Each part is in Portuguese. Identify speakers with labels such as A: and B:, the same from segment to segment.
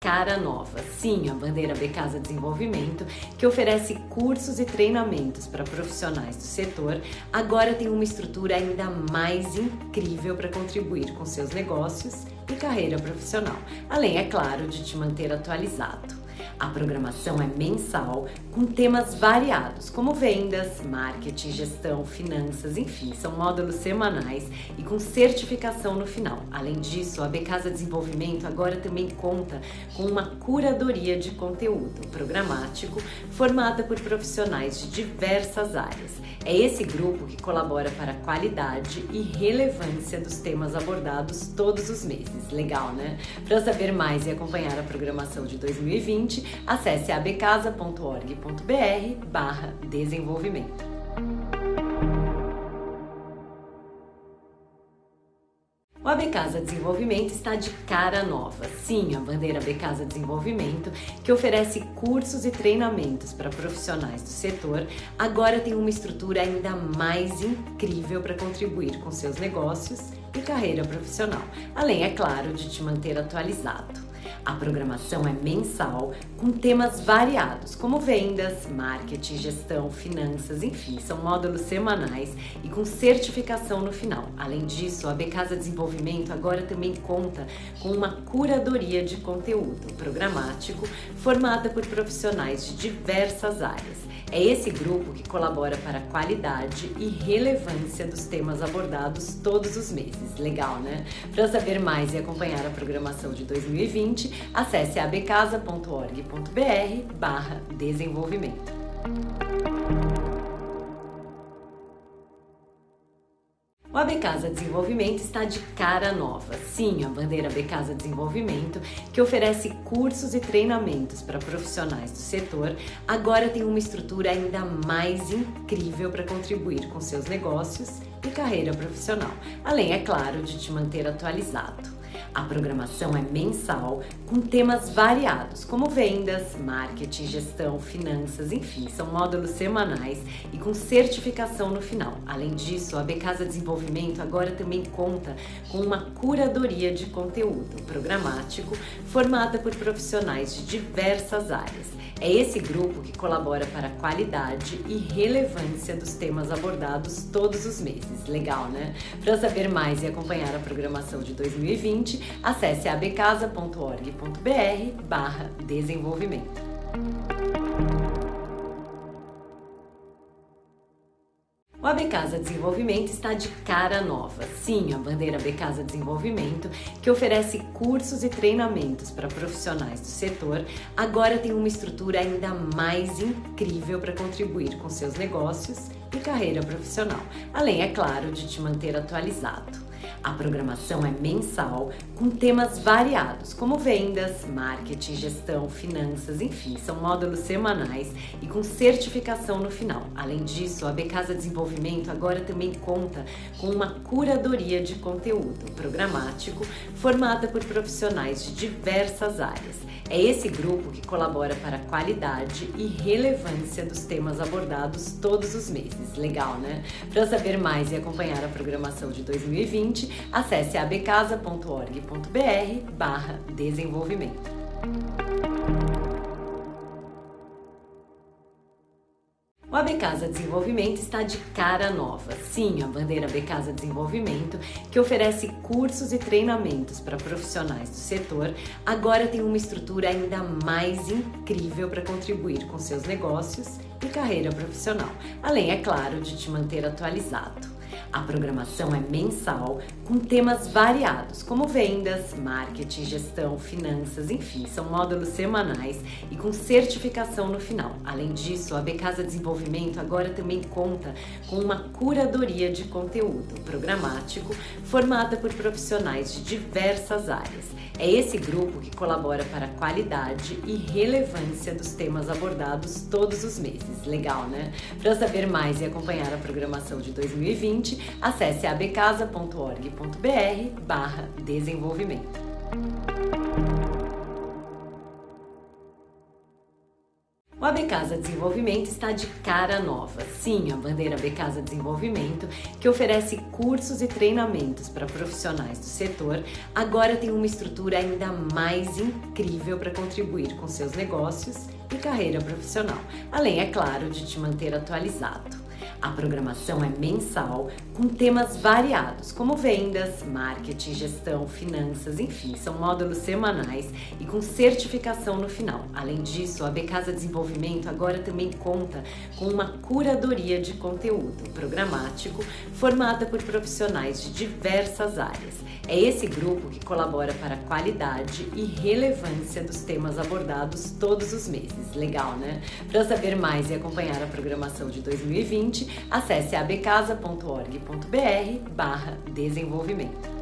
A: cara nova. Sim, a Bandeira Becasa Desenvolvimento, que oferece cursos e treinamentos para profissionais do setor, agora tem uma estrutura ainda mais incrível para contribuir com seus negócios e carreira profissional, além, é claro, de te manter atualizado. A programação é mensal, com temas variados, como vendas, marketing, gestão, finanças, enfim, são módulos semanais e com certificação no final. Além disso, a Becasa Desenvolvimento agora também conta com uma curadoria de conteúdo programático formada por profissionais de diversas áreas. É esse grupo que colabora para a qualidade e relevância dos temas abordados todos os meses. Legal, né? Para saber mais e acompanhar a programação de 2020, acesse abcasa.org.br/desenvolvimento. O Becasa Desenvolvimento está de cara nova. Sim, a Bandeira Becasa Desenvolvimento, que oferece cursos e treinamentos para profissionais do setor, agora tem uma estrutura ainda mais incrível para contribuir com seus negócios e carreira profissional, além, é claro, de te manter atualizado. A programação é mensal, com temas variados, como vendas, marketing, gestão, finanças, enfim, são módulos semanais e com certificação no final. Além disso, a Becasa Desenvolvimento agora também conta com uma curadoria de conteúdo programático formada por profissionais de diversas áreas. É esse grupo que colabora para a qualidade e relevância dos temas abordados todos os meses. Legal, né? Para saber mais e acompanhar a programação de 2020, acesse abcasa.org.br/desenvolvimento. O Becasa Desenvolvimento está de cara nova. Sim, a Bandeira Becasa Desenvolvimento, que oferece cursos e treinamentos para profissionais do setor, agora tem uma estrutura ainda mais incrível para contribuir com seus negócios e carreira profissional, além, é claro, de te manter atualizado. A programação é mensal, com temas variados, como vendas, marketing, gestão, finanças, enfim, são módulos semanais e com certificação no final. Além disso, a Becasa Desenvolvimento agora também conta com uma curadoria de conteúdo programático formada por profissionais de diversas áreas. É esse grupo que colabora para a qualidade e relevância dos temas abordados todos os meses. Legal, né? Para saber mais e acompanhar a programação de 2020, acesse abcasa.org.br/desenvolvimento. O Becasa Desenvolvimento está de cara nova. Sim, a Bandeira Becasa Desenvolvimento, que oferece cursos e treinamentos para profissionais do setor, agora tem uma estrutura ainda mais incrível para contribuir com seus negócios e carreira profissional, além, é claro, de te manter atualizado. A programação é mensal, com temas variados, como vendas, marketing, gestão, finanças, enfim, são módulos semanais e com certificação no final. Além disso, a Becasa Desenvolvimento agora também conta com uma curadoria de conteúdo programático formada por profissionais de diversas áreas. É esse grupo que colabora para a qualidade e relevância dos temas abordados todos os meses. Legal, né? Para saber mais e acompanhar a programação de 2020, acesse abcasa.org.br/desenvolvimento. O Becasa Desenvolvimento está de cara nova. Sim, a Bandeira Becasa Desenvolvimento, que oferece cursos e treinamentos para profissionais do setor, agora tem uma estrutura ainda mais incrível para contribuir com seus negócios e carreira profissional, além, é claro, de te manter atualizado. A programação é mensal, com temas variados, como vendas, marketing, gestão, finanças, enfim, são módulos semanais e com certificação no final. Além disso, a Becasa Desenvolvimento agora também conta com uma curadoria de conteúdo programático formada por profissionais de diversas áreas. É esse grupo que colabora para a qualidade e relevância dos temas abordados todos os meses. Legal, né? Para saber mais e acompanhar a programação de 2020, acesse abcasa.org.br/desenvolvimento. O O AB Casa Desenvolvimento está de cara nova. Sim, a bandeira AB Casa Desenvolvimento, que oferece cursos e treinamentos para profissionais do setor, agora tem uma estrutura ainda mais incrível para contribuir com seus negócios e carreira profissional, além, é claro, de te manter atualizado. A programação é mensal, com temas variados, como vendas, marketing, gestão, finanças, enfim, são módulos semanais e com certificação no final. Além disso, a AB Casa Desenvolvimento agora também conta com uma curadoria de conteúdo programático formada por profissionais de diversas áreas. É esse grupo que colabora para a qualidade e relevância dos temas abordados todos os meses. Legal, né? Para saber mais e acompanhar a programação de 2020, acesse abcasa.org.br/desenvolvimento.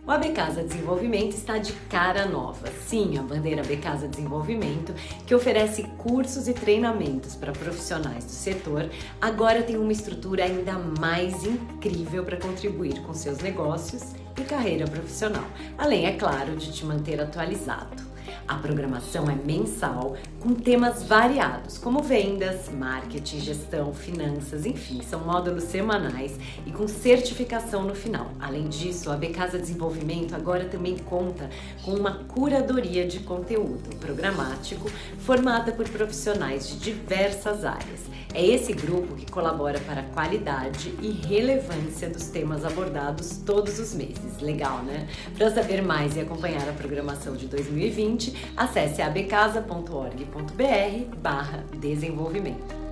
A: O AB Casa Desenvolvimento está de cara nova. Sim, a bandeira AB Casa Desenvolvimento, que oferece cursos e treinamentos para profissionais do setor, agora tem uma estrutura ainda mais incrível para contribuir com seus negócios e carreira profissional, além, é claro, de te manter atualizado. A programação é mensal, com temas variados, como vendas, marketing, gestão, finanças, enfim, são módulos semanais e com certificação no final. Além disso, a AB Casa Desenvolvimento agora também conta com uma curadoria de conteúdo programático formada por profissionais de diversas áreas. É esse grupo que colabora para a qualidade e relevância dos temas abordados todos os meses. Legal, né? Para saber mais e acompanhar a programação de 2020, acesse abcasa.org.br/desenvolvimento.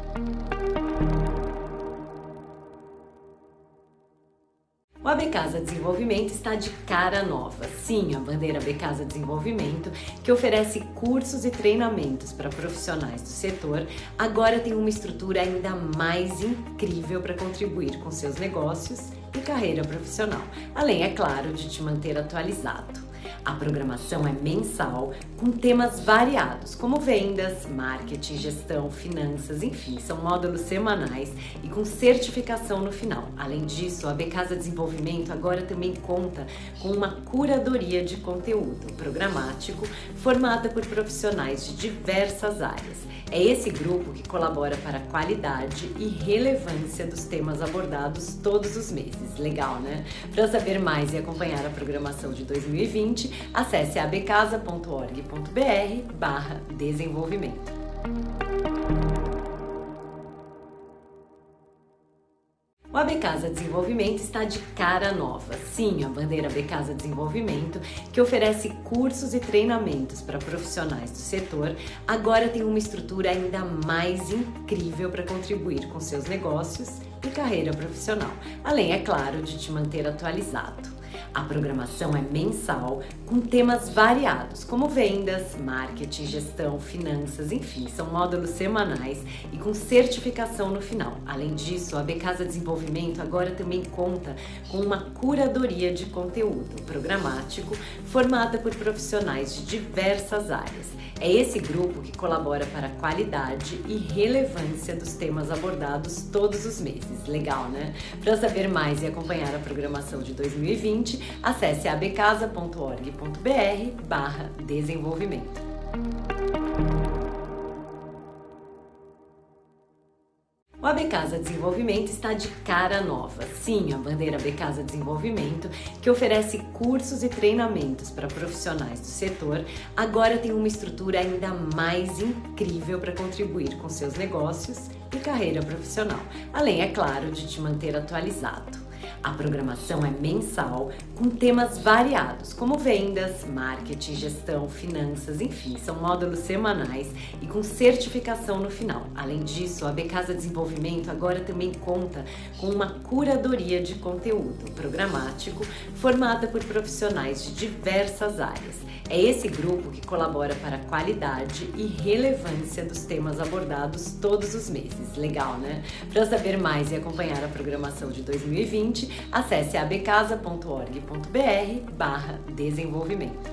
A: O AB Casa Desenvolvimento está de cara nova. Sim, a bandeira AB Casa Desenvolvimento, que oferece cursos e treinamentos para profissionais do setor, agora tem uma estrutura ainda mais incrível para contribuir com seus negócios e carreira profissional, além, é claro, de te manter atualizado. A programação é mensal, com temas variados, como vendas, marketing, gestão, finanças, enfim, são módulos semanais e com certificação no final. Além disso, a AB Casa Desenvolvimento agora também conta com uma curadoria de conteúdo programático formada por profissionais de diversas áreas. É esse grupo que colabora para a qualidade e relevância dos temas abordados todos os meses. Legal, né? Para saber mais e acompanhar a programação de 2020, acesse abcasa.org.br/desenvolvimento. O AB Casa Desenvolvimento está de cara nova. Sim, a bandeira AB Casa Desenvolvimento, que oferece cursos e treinamentos para profissionais do setor, agora tem uma estrutura ainda mais incrível para contribuir com seus negócios e carreira profissional, além, é claro, de te manter atualizado. A programação é mensal, com temas variados, como vendas, marketing, gestão, finanças, enfim, são módulos semanais e com certificação no final. Além disso, a AB Casa Desenvolvimento agora também conta com uma curadoria de conteúdo programático formada por profissionais de diversas áreas. É esse grupo que colabora para a qualidade e relevância dos temas abordados todos os meses. Legal, né? Para saber mais e acompanhar a programação de 2020, acesse abcasa.org.br/desenvolvimento. O AB Casa Desenvolvimento está de cara nova. Sim, a bandeira AB Casa Desenvolvimento, que oferece cursos e treinamentos para profissionais do setor, agora tem uma estrutura ainda mais incrível para contribuir com seus negócios e carreira profissional, além, é claro, de te manter atualizado. A programação é mensal, com temas variados, como vendas, marketing, gestão, finanças, enfim, são módulos semanais e com certificação no final. Além disso, a AB Casa Desenvolvimento agora também conta com uma curadoria de conteúdo programático formada por profissionais de diversas áreas. É esse grupo que colabora para a qualidade e relevância dos temas abordados todos os meses. Legal, né? Para saber mais e acompanhar a programação de 2020, acesse abcasa.org.br/desenvolvimento.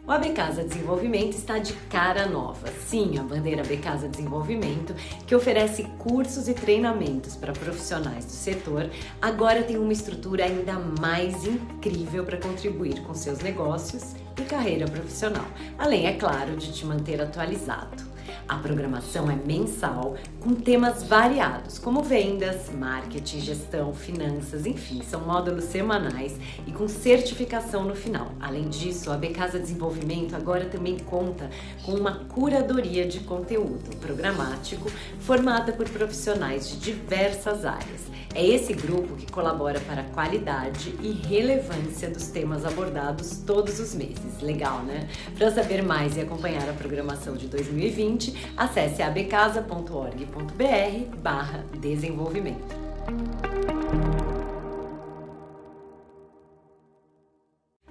A: O AB Casa Desenvolvimento está de cara nova. Sim, a bandeira AB Casa Desenvolvimento, que oferece cursos e treinamentos para profissionais do setor, agora tem uma estrutura ainda mais incrível para contribuir com seus negócios e carreira profissional, além, é claro, de te manter atualizado. A programação é mensal, com temas variados, como vendas, marketing, gestão, finanças, enfim, são módulos semanais e com certificação no final. Além disso, a AB Casa Desenvolvimento agora também conta com uma curadoria de conteúdo programático formada por profissionais de diversas áreas. É esse grupo que colabora para a qualidade e relevância dos temas abordados todos os meses. Legal, né? Para saber mais e acompanhar a programação de 2020, acesse abcasa.org.br/desenvolvimento.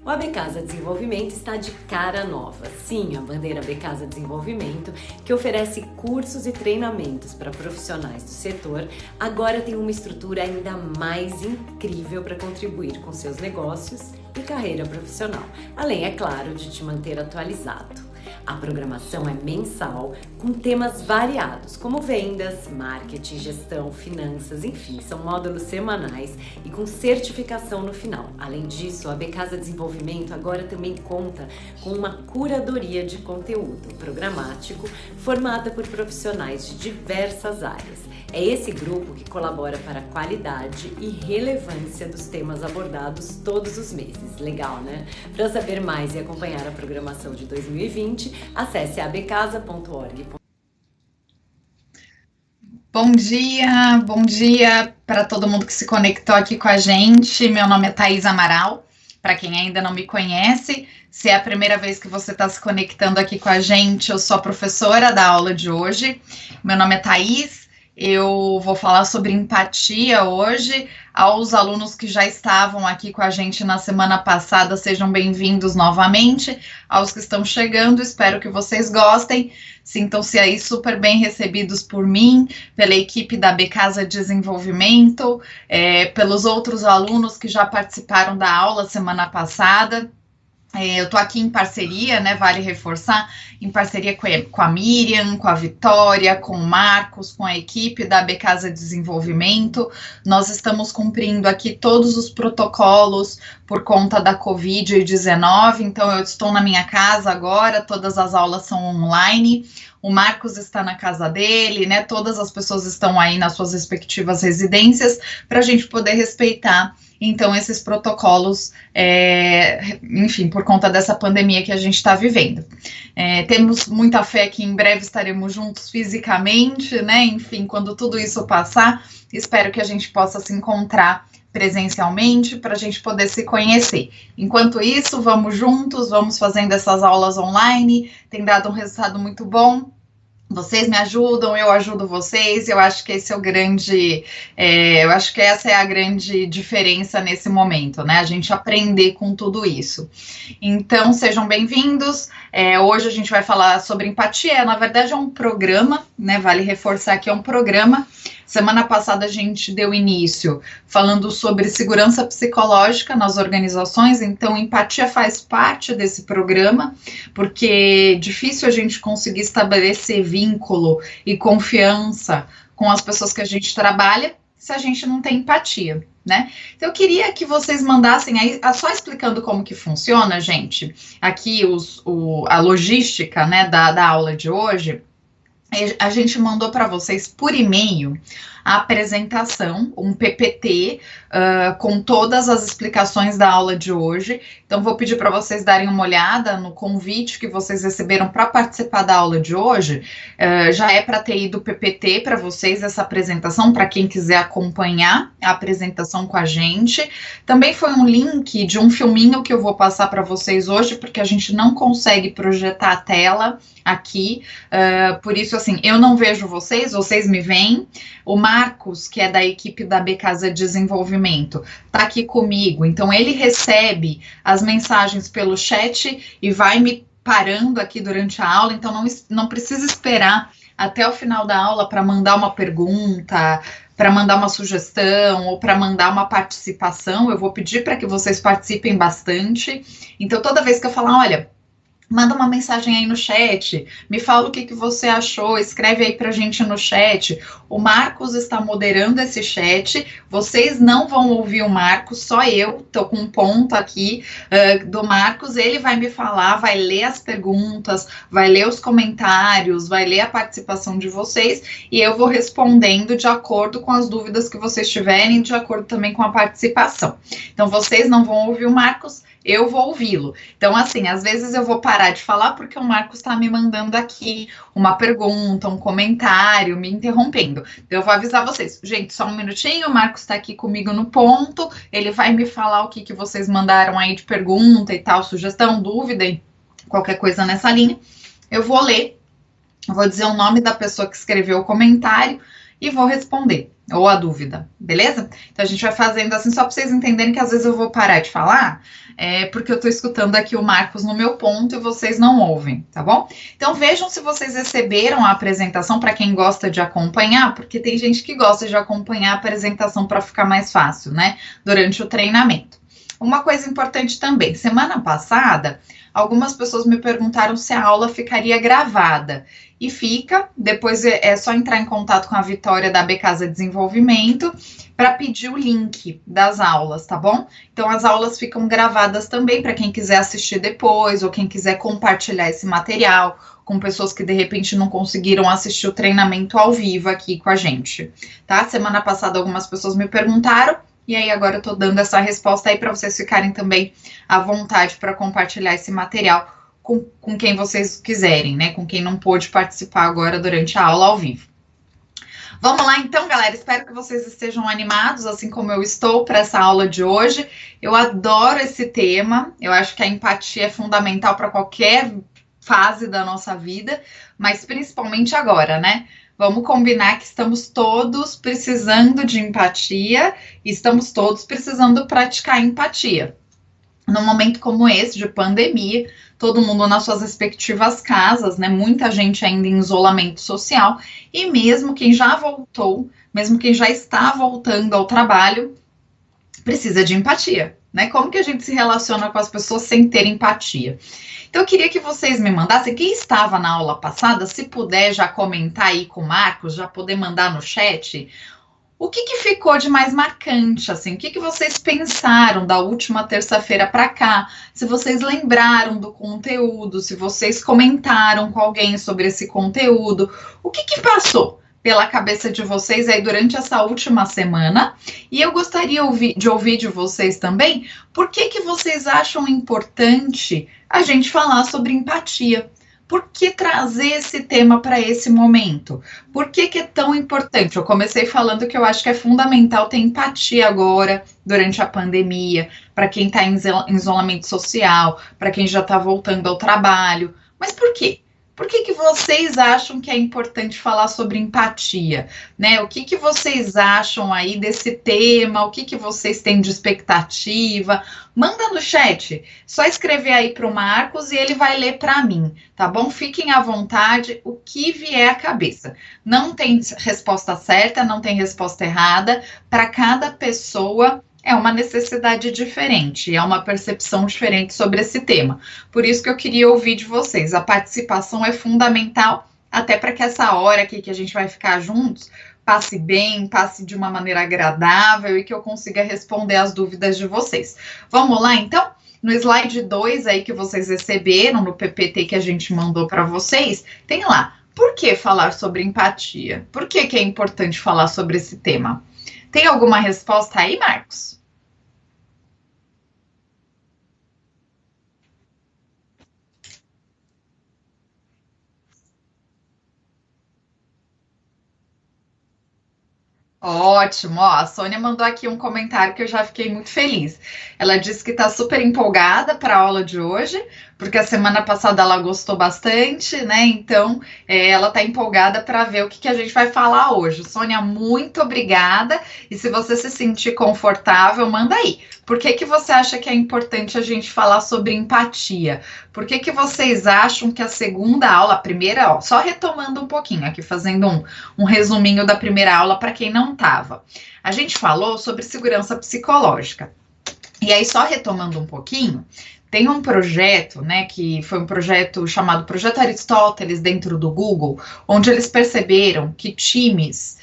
A: O AB Casa Desenvolvimento está de cara nova. Sim, a bandeira AB Casa Desenvolvimento, que oferece cursos e treinamentos para profissionais do setor, agora tem uma estrutura ainda mais incrível para contribuir com seus negócios e carreira profissional, além, é claro, de te manter atualizado. A programação é mensal, com temas variados, como vendas, marketing, gestão, finanças, enfim, são módulos semanais e com certificação no final. Além disso, a AB Casa Desenvolvimento agora também conta com uma curadoria de conteúdo programático formada por profissionais de diversas áreas. É esse grupo que colabora para a qualidade e relevância dos temas abordados todos os meses. Legal, né? Para saber mais e acompanhar a programação de 2020, acesse abcasa.org.
B: Bom dia para todo mundo que se conectou aqui com a gente. Meu nome é Thaís Amaral. Para quem ainda não me conhece, se é a primeira vez que você está se conectando aqui com a gente, eu sou a professora da aula de hoje. Meu nome é Thaís. Eu vou falar sobre empatia hoje. Aos alunos que já estavam aqui com a gente na semana passada, sejam bem-vindos novamente. Aos que estão chegando, espero que vocês gostem. Sintam-se aí super bem recebidos por mim, pela equipe da AB Casa Desenvolvimento, pelos outros alunos que já participaram da aula semana passada. Eu estou aqui em parceria, né, vale reforçar, em parceria com a Miriam, com a Vitória, com o Marcos, com a equipe da AB Casa Desenvolvimento. Nós estamos cumprindo aqui todos os protocolos por conta da Covid-19, então eu estou na minha casa agora, todas as aulas são online. O Marcos está na casa dele, né? Todas as pessoas estão aí nas suas respectivas residências para a gente poder respeitar, então, esses protocolos, enfim, por conta dessa pandemia que a gente está vivendo. Temos muita fé que em breve estaremos juntos fisicamente, né? Enfim, quando tudo isso passar, espero que a gente possa se encontrar presencialmente para a gente poder se conhecer. Enquanto isso, vamos juntos, vamos fazendo essas aulas online, tem dado um resultado muito bom. Vocês me ajudam, eu ajudo vocês, eu acho que esse é o grande, eu acho que essa é a grande diferença nesse momento, né? A gente aprender com tudo isso. Então, sejam bem-vindos. Hoje a gente vai falar sobre empatia, na verdade é um programa, né? Vale reforçar que é um programa. Semana passada a gente deu início falando sobre segurança psicológica nas organizações, então empatia faz parte desse programa, porque é difícil a gente conseguir estabelecer vínculo e confiança com as pessoas que a gente trabalha se a gente não tem empatia, né? Então eu queria que vocês mandassem aí, só explicando como que funciona, gente, aqui a logística, né, da aula de hoje. A gente mandou para vocês por e-mail a apresentação, um PPT, com todas as explicações da aula de hoje. Então, vou pedir para vocês darem uma olhada no convite que vocês receberam para participar da aula de hoje. Já é para ter ido o PPT para vocês, essa apresentação, para quem quiser acompanhar a apresentação com a gente. Também foi um link de um filminho que eu vou passar para vocês hoje, porque a gente não consegue projetar a tela aqui, por isso, assim, eu não vejo vocês, vocês me veem. O Marcos, que é da equipe da AB Casa Desenvolvimento, tá aqui comigo, então ele recebe as mensagens pelo chat e vai me parando aqui durante a aula, então não precisa esperar até o final da aula para mandar uma pergunta, para mandar uma sugestão ou para mandar uma participação. Eu vou pedir para que vocês participem bastante. Então, toda vez que eu falar, olha, manda uma mensagem aí no chat, me fala o que você achou, escreve aí pra gente no chat. O Marcos está moderando esse chat, vocês não vão ouvir o Marcos, só eu, tô com um ponto aqui do Marcos, ele vai me falar, vai ler as perguntas, vai ler os comentários, vai ler a participação de vocês, e eu vou respondendo de acordo com as dúvidas que vocês tiverem, de acordo também com a participação. Então, vocês não vão ouvir o Marcos, eu vou ouvi-lo. Então, assim, às vezes eu vou parar de falar porque o Marcos está me mandando aqui uma pergunta, um comentário, me interrompendo. Então, eu vou avisar vocês. Gente, só um minutinho, o Marcos está aqui comigo no ponto, ele vai me falar o que vocês mandaram aí de pergunta e tal, sugestão, dúvida e qualquer coisa nessa linha. Eu vou ler, vou dizer o nome da pessoa que escreveu o comentário e vou responder, ou a dúvida, beleza? Então, a gente vai fazendo assim, só para vocês entenderem que às vezes eu vou parar de falar, porque eu tô escutando aqui o Marcos no meu ponto e vocês não ouvem, tá bom? Então, vejam se vocês receberam a apresentação para quem gosta de acompanhar, porque tem gente que gosta de acompanhar a apresentação para ficar mais fácil, né? Durante o treinamento. Uma coisa importante também, semana passada, algumas pessoas me perguntaram se a aula ficaria gravada. E fica, depois é só entrar em contato com a Vitória da B Casa Desenvolvimento para pedir o link das aulas, tá bom? Então, as aulas ficam gravadas também para quem quiser assistir depois ou quem quiser compartilhar esse material com pessoas que de repente não conseguiram assistir o treinamento ao vivo aqui com a gente, tá? Semana passada algumas pessoas me perguntaram e aí agora eu tô dando essa resposta aí para vocês ficarem também à vontade para compartilhar esse material com quem vocês quiserem, né? Com quem não pôde participar agora durante a aula ao vivo. Vamos lá então, galera. Espero que vocês estejam animados, assim como eu estou, para essa aula de hoje. Eu adoro esse tema. Eu acho que a empatia é fundamental para qualquer fase da nossa vida, mas principalmente agora, né? Vamos combinar que estamos todos precisando de empatia e estamos todos precisando praticar empatia. Num momento como esse, de pandemia, todo mundo nas suas respectivas casas, né? Muita gente ainda em isolamento social, e mesmo quem já voltou, mesmo quem já está voltando ao trabalho, precisa de empatia, né? Como que a gente se relaciona com as pessoas sem ter empatia? Então, eu queria que vocês me mandassem, quem estava na aula passada, se puder já comentar aí com o Marcos, já poder mandar no chat, o que ficou de mais marcante, assim? O que vocês pensaram da última terça-feira para cá? Se vocês lembraram do conteúdo, se vocês comentaram com alguém sobre esse conteúdo, o que passou pela cabeça de vocês aí durante essa última semana? E eu gostaria de ouvir de vocês também, por que vocês acham importante a gente falar sobre empatia? Por que trazer esse tema para esse momento? Por que é tão importante? Eu comecei falando que eu acho que é fundamental ter empatia agora, durante a pandemia, para quem está em isolamento social, para quem já está voltando ao trabalho. Mas por quê? Por que vocês acham que é importante falar sobre empatia? Né? O que vocês acham aí desse tema? O que vocês têm de expectativa? Manda no chat. Só escrever aí para o Marcos e ele vai ler para mim, tá bom? Fiquem à vontade, o que vier à cabeça. Não tem resposta certa, não tem resposta errada. Para cada pessoa é uma necessidade diferente, é uma percepção diferente sobre esse tema. Por isso que eu queria ouvir de vocês. A participação é fundamental, até para que essa hora aqui que a gente vai ficar juntos passe bem, passe de uma maneira agradável e que eu consiga responder as dúvidas de vocês. Vamos lá, então? No slide 2 aí que vocês receberam, no PPT que a gente mandou para vocês, tem lá, por que falar sobre empatia? Por que é importante falar sobre esse tema? Tem alguma resposta aí, Marcos? Ótimo, ó, a Sônia mandou aqui um comentário que eu já fiquei muito feliz. Ela disse que está super empolgada para a aula de hoje, porque a semana passada ela gostou bastante, né? Então, ela está empolgada para ver o que a gente vai falar hoje. Sônia, muito obrigada. E se você se sentir confortável, manda aí. Por que você acha que é importante a gente falar sobre empatia? Por que vocês acham que a segunda aula, a primeira, ó, só retomando um pouquinho aqui, fazendo um resuminho da primeira aula para quem não estava. A gente falou sobre segurança psicológica. E aí, só retomando um pouquinho, Tem um projeto, né, que foi um projeto chamado Projeto Aristóteles dentro do Google, onde eles perceberam que times,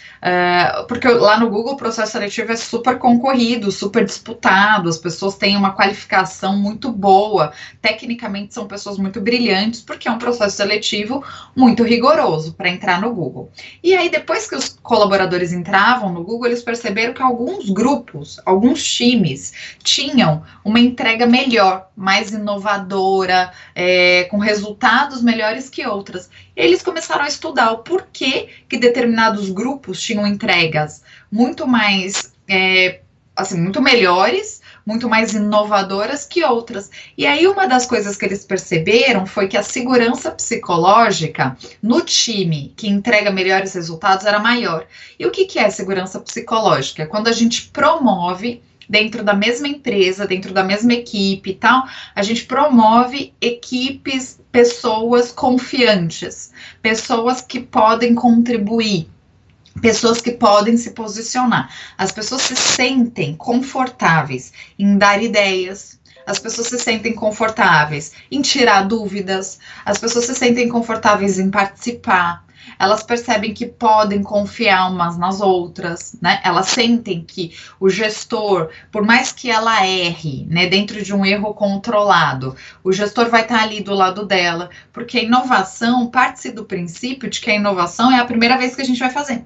B: porque lá no Google o processo seletivo é super concorrido, super disputado, as pessoas têm uma qualificação muito boa, tecnicamente são pessoas muito brilhantes, porque é um processo seletivo muito rigoroso para entrar no Google. E aí, depois que os colaboradores entravam no Google, eles perceberam que alguns grupos, alguns times, tinham uma entrega melhor, mais inovadora, com resultados melhores que outras. Eles começaram a estudar o porquê que determinados grupos tinham entregas muito mais, muito melhores, muito mais inovadoras que outras. E aí uma das coisas que eles perceberam foi que a segurança psicológica no time que entrega melhores resultados era maior. E o que é segurança psicológica? É quando a gente promove dentro da mesma empresa, dentro da mesma equipe e tal, a gente promove equipes, pessoas confiantes, pessoas que podem contribuir, pessoas que podem se posicionar. As pessoas se sentem confortáveis em dar ideias, as pessoas se sentem confortáveis em tirar dúvidas, as pessoas se sentem confortáveis em participar. Elas percebem que podem confiar umas nas outras, né? Elas sentem que o gestor, por mais que ela erre, né, dentro de um erro controlado, o gestor vai estar ali do lado dela, porque a inovação parte-se do princípio de que a inovação é a primeira vez que a gente vai fazer.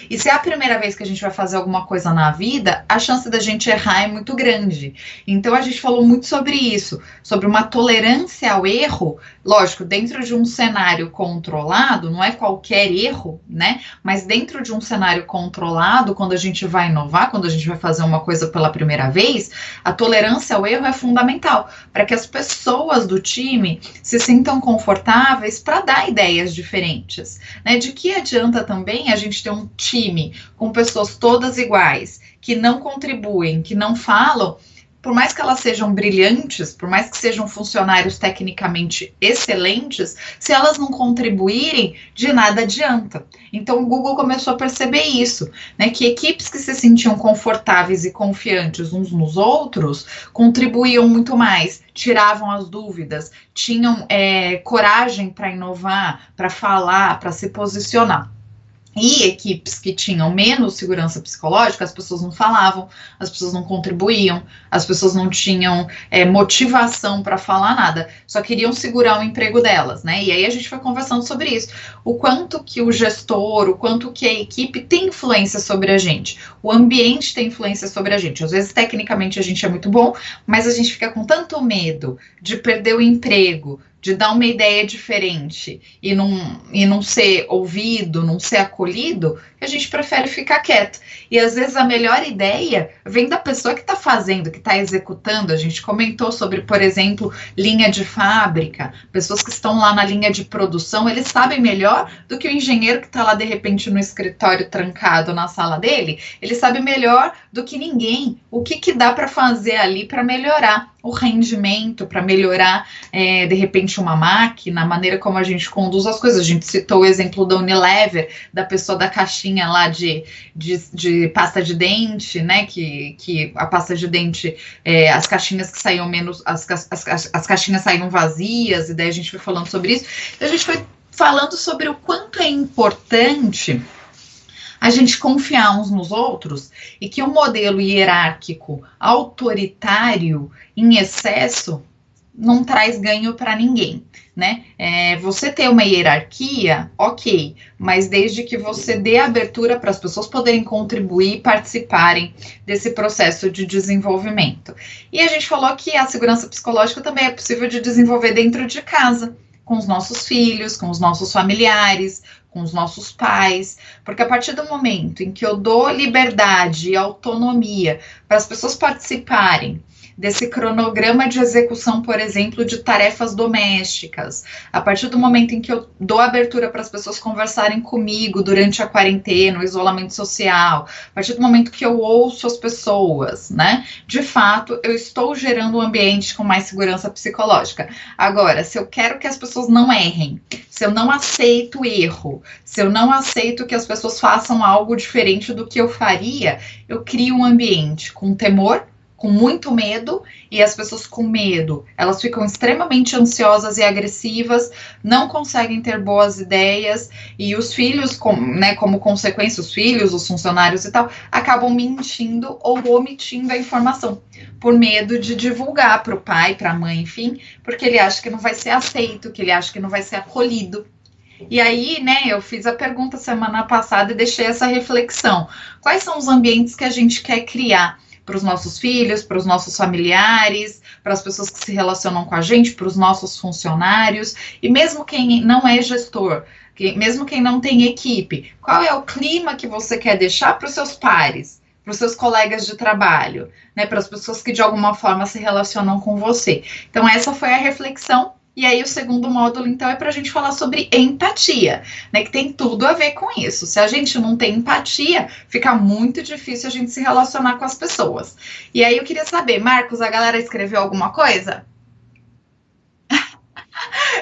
B: E se é a primeira vez que a gente vai fazer alguma coisa na vida, a chance da gente errar é muito grande. Então a gente falou muito sobre isso, sobre uma tolerância ao erro, lógico, dentro de um cenário controlado, não é qualquer erro, né? Mas dentro de um cenário controlado, quando a gente vai inovar, quando a gente vai fazer uma coisa pela primeira vez, a tolerância ao erro é fundamental para que as pessoas do time se sintam confortáveis para dar ideias diferentes, né? De que adianta também a gente ter um time com pessoas todas iguais, que não contribuem, que não falam, por mais que elas sejam brilhantes, por mais que sejam funcionários tecnicamente excelentes, se elas não contribuírem, de nada adianta. Então o Google começou a perceber isso, né, que equipes que se sentiam confortáveis e confiantes uns nos outros, contribuíam muito mais, tiravam as dúvidas, tinham coragem para inovar, para falar, para se posicionar. E equipes que tinham menos segurança psicológica, as pessoas não falavam, as pessoas não contribuíam, as pessoas não tinham motivação para falar nada, só queriam segurar o emprego delas, né? E aí a gente foi conversando sobre isso, o quanto que o gestor, o quanto que a equipe tem influência sobre a gente, o ambiente tem influência sobre a gente. Às vezes, tecnicamente, a gente é muito bom, mas a gente fica com tanto medo de perder o emprego, de dar uma ideia diferente e não ser ouvido, não ser acolhido, que a gente prefere ficar quieto. E às vezes a melhor ideia vem da pessoa que está fazendo, que está executando. A gente comentou sobre, por exemplo, linha de fábrica, pessoas que estão lá na linha de produção, eles sabem melhor do que o engenheiro que está lá de repente no escritório trancado na sala dele, ele sabe melhor do que ninguém o que dá para fazer ali para melhorar o rendimento, para melhorar, de repente, uma máquina, a maneira como a gente conduz as coisas. A gente citou o exemplo da Unilever, da pessoa da caixinha lá de pasta de dente, né, que a pasta de dente, as caixinhas que saíam menos, as caixinhas saíam vazias, e daí a gente foi falando sobre isso. Então, a gente foi falando sobre o quanto é importante a gente confiar uns nos outros e que um modelo hierárquico autoritário em excesso não traz ganho para ninguém, né? Você ter uma hierarquia, ok, mas desde que você dê abertura para as pessoas poderem contribuir e participarem desse processo de desenvolvimento. E a gente falou que a segurança psicológica também é possível de desenvolver dentro de casa, com os nossos filhos, com os nossos familiares, com os nossos pais, porque a partir do momento em que eu dou liberdade e autonomia para as pessoas participarem desse cronograma de execução, por exemplo, de tarefas domésticas, a partir do momento em que eu dou abertura para as pessoas conversarem comigo durante a quarentena, o isolamento social, a partir do momento que eu ouço as pessoas, né, de fato, eu estou gerando um ambiente com mais segurança psicológica. Agora, se eu quero que as pessoas não errem, se eu não aceito erro, se eu não aceito que as pessoas façam algo diferente do que eu faria, eu crio um ambiente com temor, com muito medo, e as pessoas com medo, elas ficam extremamente ansiosas e agressivas, não conseguem ter boas ideias, e os filhos, como consequência, os filhos, os funcionários e tal, acabam mentindo ou omitindo a informação, por medo de divulgar para o pai, para a mãe, enfim, porque ele acha que não vai ser aceito, que ele acha que não vai ser acolhido. E aí, né, eu fiz a pergunta semana passada e deixei essa reflexão. Quais são os ambientes que a gente quer criar para os nossos filhos, para os nossos familiares, para as pessoas que se relacionam com a gente, para os nossos funcionários, e mesmo quem não é gestor, mesmo quem não tem equipe, qual é o clima que você quer deixar para os seus pares, para os seus colegas de trabalho, né, para as pessoas que de alguma forma se relacionam com você. Então essa foi a reflexão. E aí o segundo módulo, então, é para a gente falar sobre empatia, né? Que tem tudo a ver com isso. Se a gente não tem empatia, fica muito difícil a gente se relacionar com as pessoas. E aí eu queria saber, Marcos, a galera escreveu alguma coisa?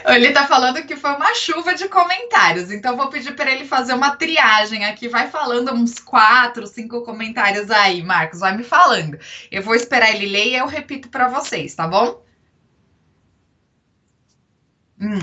B: Ele tá falando que foi uma chuva de comentários, então eu vou pedir para ele fazer uma triagem aqui. Vai falando uns 4, 5 comentários aí, Marcos, vai me falando. Eu vou esperar ele ler e eu repito para vocês, tá bom? Hum.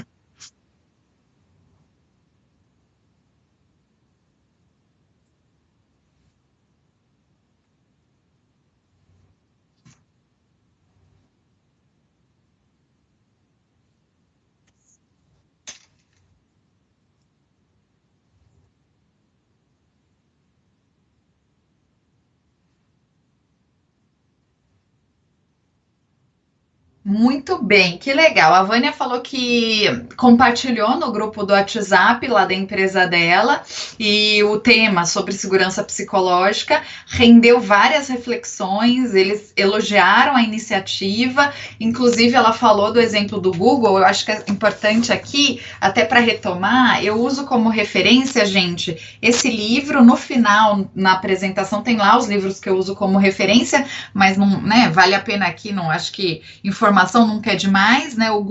B: Muito bem, que legal. A Vânia falou que compartilhou no grupo do WhatsApp lá da empresa dela e o tema sobre segurança psicológica rendeu várias reflexões. Eles elogiaram a iniciativa, inclusive ela falou do exemplo do Google. Eu acho que é importante aqui, até para retomar, eu uso como referência, gente, esse livro. No final, na apresentação, tem lá os livros que eu uso como referência, mas não, né, vale a pena aqui, não acho que informação nunca é demais, né? O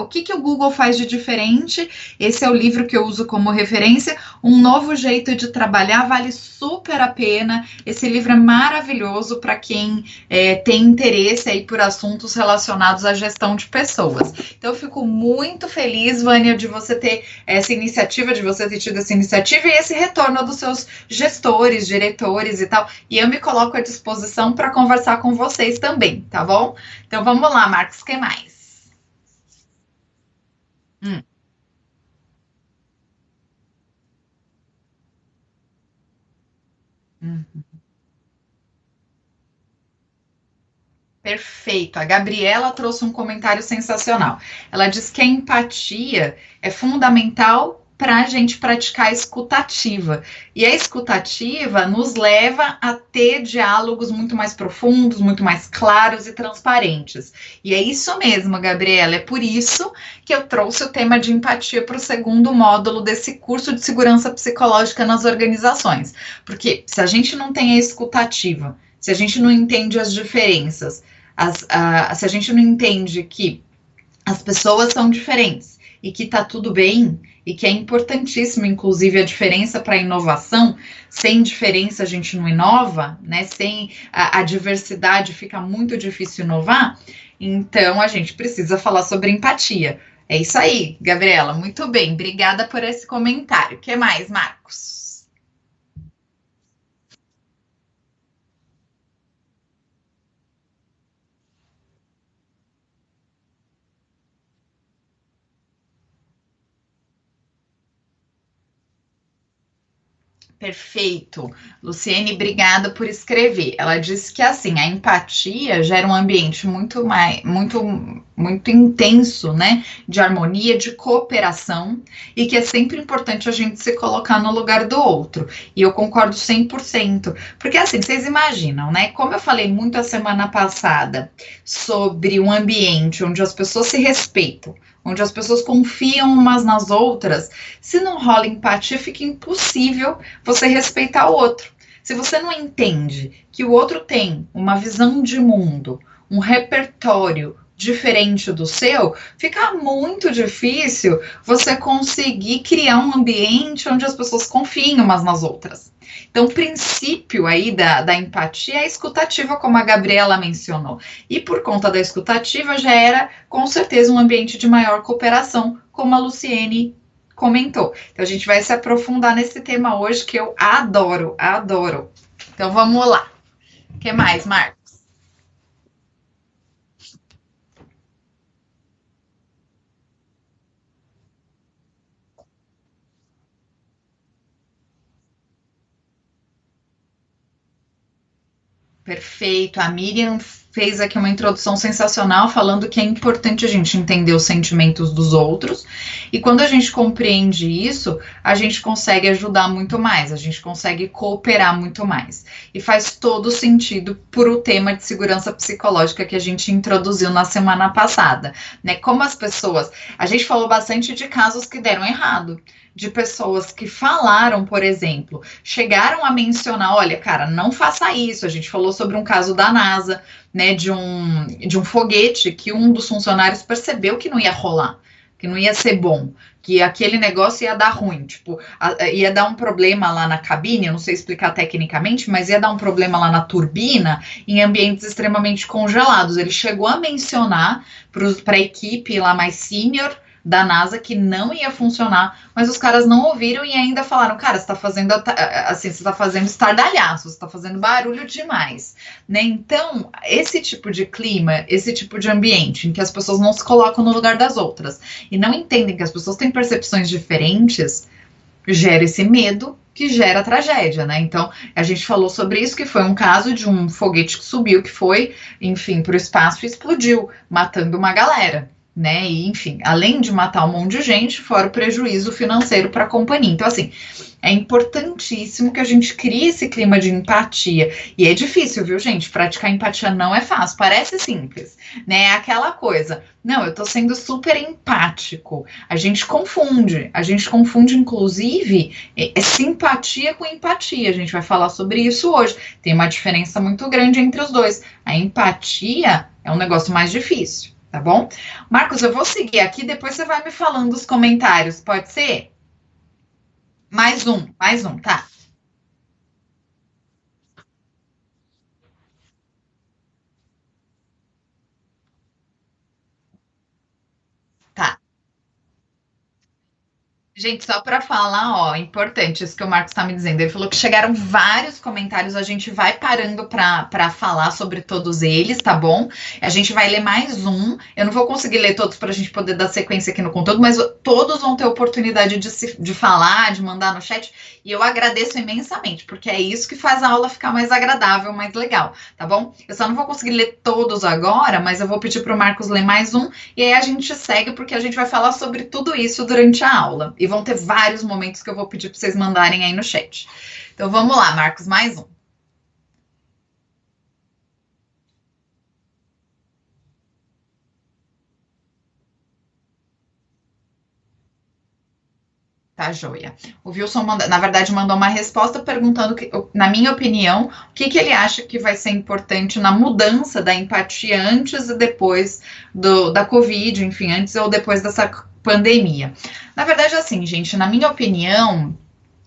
B: que o Google faz de diferente? Esse é o livro que eu uso como referência. Um novo jeito de trabalhar, vale super a pena. Esse livro é maravilhoso para quem tem interesse aí por assuntos relacionados à gestão de pessoas. Então eu fico muito feliz, Vânia, de você ter essa iniciativa, de você ter tido essa iniciativa e esse retorno dos seus gestores, diretores e tal. E eu me coloco à disposição para conversar com vocês também, tá bom? Então vamos lá, Marcos, o que mais? Hum, hum. Perfeito. A Gabriela trouxe um comentário sensacional. Ela diz que a empatia é fundamental para a gente praticar a escutativa. E a escutativa nos leva a ter diálogos muito mais profundos, muito mais claros e transparentes. E é isso mesmo, Gabriela. É por isso que eu trouxe o tema de empatia para o segundo módulo desse curso de segurança psicológica nas organizações. Porque se a gente não tem a escutativa, se a gente não entende as diferenças, se a gente não entende que as pessoas são diferentes e que tá tudo bem e que é importantíssimo, inclusive, a diferença para a inovação. Sem diferença a gente não inova, né? Sem a diversidade fica muito difícil inovar. Então a gente precisa falar sobre empatia. É isso aí, Gabriela. Muito bem, obrigada por esse comentário. O que mais, Marcos? Perfeito. Luciene, obrigada por escrever. Ela disse que assim, a empatia gera um ambiente muito intenso, né? De harmonia, de cooperação, e que é sempre importante a gente se colocar no lugar do outro. E eu concordo 100%. Porque assim, vocês imaginam, né? Como eu falei muito a semana passada sobre um ambiente onde as pessoas se respeitam, onde as pessoas confiam umas nas outras, se não rola empatia, fica impossível você respeitar o outro. Se você não entende que o outro tem uma visão de mundo, um repertório diferente do seu, fica muito difícil você conseguir criar um ambiente onde as pessoas confiem umas nas outras. Então, o princípio aí da empatia é a escutativa, como a Gabriela mencionou. E por conta da escutativa, já era, com certeza, um ambiente de maior cooperação, como a Luciene comentou. Então, a gente vai se aprofundar nesse tema hoje, que eu adoro, adoro. Então, vamos lá. O que mais, Marcos? Perfeito. A Miriam fez aqui uma introdução sensacional falando que é importante a gente entender os sentimentos dos outros e quando a gente compreende isso, a gente consegue ajudar muito mais, a gente consegue cooperar muito mais. E faz todo sentido por o tema de segurança psicológica que a gente introduziu na semana passada, né? Como as pessoas, a gente falou bastante de casos que deram errado, de pessoas que falaram, por exemplo, chegaram a mencionar, olha, cara, não faça isso. A gente falou sobre um caso da NASA, né, de um foguete que um dos funcionários percebeu que não ia rolar, que não ia ser bom, que aquele negócio ia dar ruim, tipo, ia dar um problema lá na cabine, eu não sei explicar tecnicamente, mas ia dar um problema lá na turbina em ambientes extremamente congelados. Ele chegou a mencionar para a equipe lá mais sênior da NASA que não ia funcionar, mas os caras não ouviram e ainda falaram, cara, você tá fazendo assim, você tá fazendo estardalhaço, você tá fazendo barulho demais, né? Então, esse tipo de clima, esse tipo de ambiente em que as pessoas não se colocam no lugar das outras e não entendem que as pessoas têm percepções diferentes, gera esse medo que gera tragédia, né? Então, a gente falou sobre isso, que foi um caso de um foguete que subiu, que foi, enfim, para o espaço e explodiu, matando uma galera, né? E, enfim, além de matar um monte de gente, fora o prejuízo financeiro para a companhia. Então, assim, é importantíssimo que a gente crie esse clima de empatia. E é difícil, viu, gente? Praticar empatia não é fácil. Parece simples, né? É aquela coisa. Não, eu tô sendo super empático. A gente confunde, inclusive, simpatia com empatia. A gente vai falar sobre isso hoje. Tem uma diferença muito grande entre os dois. A empatia é um negócio mais difícil. Tá bom? Marcos, eu vou seguir aqui, depois você vai me falando os comentários, pode ser? Mais um, tá? Tá. Gente, só para falar, ó, importante isso que o Marcos está me dizendo. Ele falou que chegaram vários comentários, a gente vai parando para falar sobre todos eles, tá bom? A gente vai ler mais um. Eu não vou conseguir ler todos para a gente poder dar sequência aqui no conteúdo, mas todos vão ter oportunidade de falar, de mandar no chat. E eu agradeço imensamente, porque é isso que faz a aula ficar mais agradável, mais legal, tá bom? Eu só não vou conseguir ler todos agora, mas eu vou pedir para o Marcos ler mais um, e aí a gente segue, porque a gente vai falar sobre tudo isso durante a aula. E vão ter vários momentos que eu vou pedir para vocês mandarem aí no chat. Então vamos lá, Marcos, mais um. Tá, joia. O Wilson, na verdade, mandou uma resposta perguntando, na minha opinião, o que ele acha que vai ser importante na mudança da empatia antes e depois da Covid, enfim, antes ou depois dessa pandemia. Na verdade, assim, gente, na minha opinião,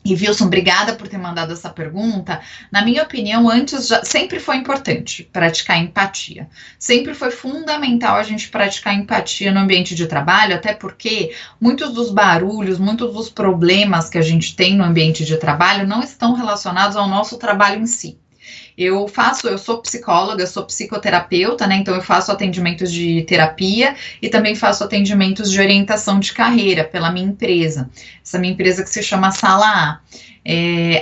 B: e Wilson, obrigada por ter mandado essa pergunta. Na minha opinião, antes sempre foi importante praticar empatia. Sempre foi fundamental a gente praticar empatia no ambiente de trabalho, até porque muitos dos barulhos, muitos dos problemas que a gente tem no ambiente de trabalho não estão relacionados ao nosso trabalho em si. Eu sou psicóloga, sou psicoterapeuta, né? Então eu faço atendimentos de terapia e também faço atendimentos de orientação de carreira pela minha empresa. Essa minha empresa que se chama Sala A.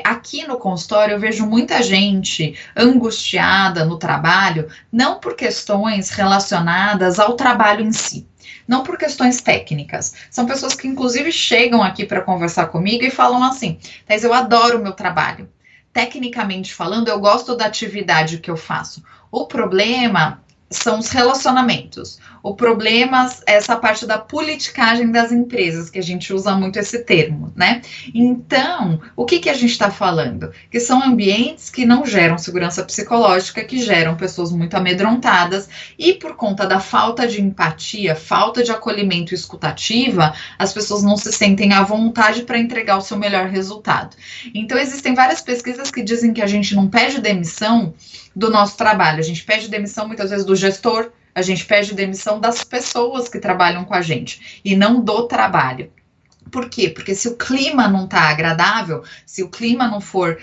B: Aqui no consultório eu vejo muita gente angustiada no trabalho, não por questões relacionadas ao trabalho em si, não por questões técnicas. São pessoas que inclusive chegam aqui para conversar comigo e falam assim: Thais, eu adoro o meu trabalho. Tecnicamente falando, eu gosto da atividade que eu faço. O problema são os relacionamentos. O problema é essa parte da politicagem das empresas, que a gente usa muito esse termo, né? Então, o que a gente está falando? Que são ambientes que não geram segurança psicológica, que geram pessoas muito amedrontadas, e por conta da falta de empatia, falta de acolhimento e escutativa, as pessoas não se sentem à vontade para entregar o seu melhor resultado. Então, existem várias pesquisas que dizem que a gente não pede demissão do nosso trabalho, a gente pede demissão muitas vezes do gestor, a gente pede demissão das pessoas que trabalham com a gente e não do trabalho. Por quê? Porque se o clima não está agradável, se o clima não for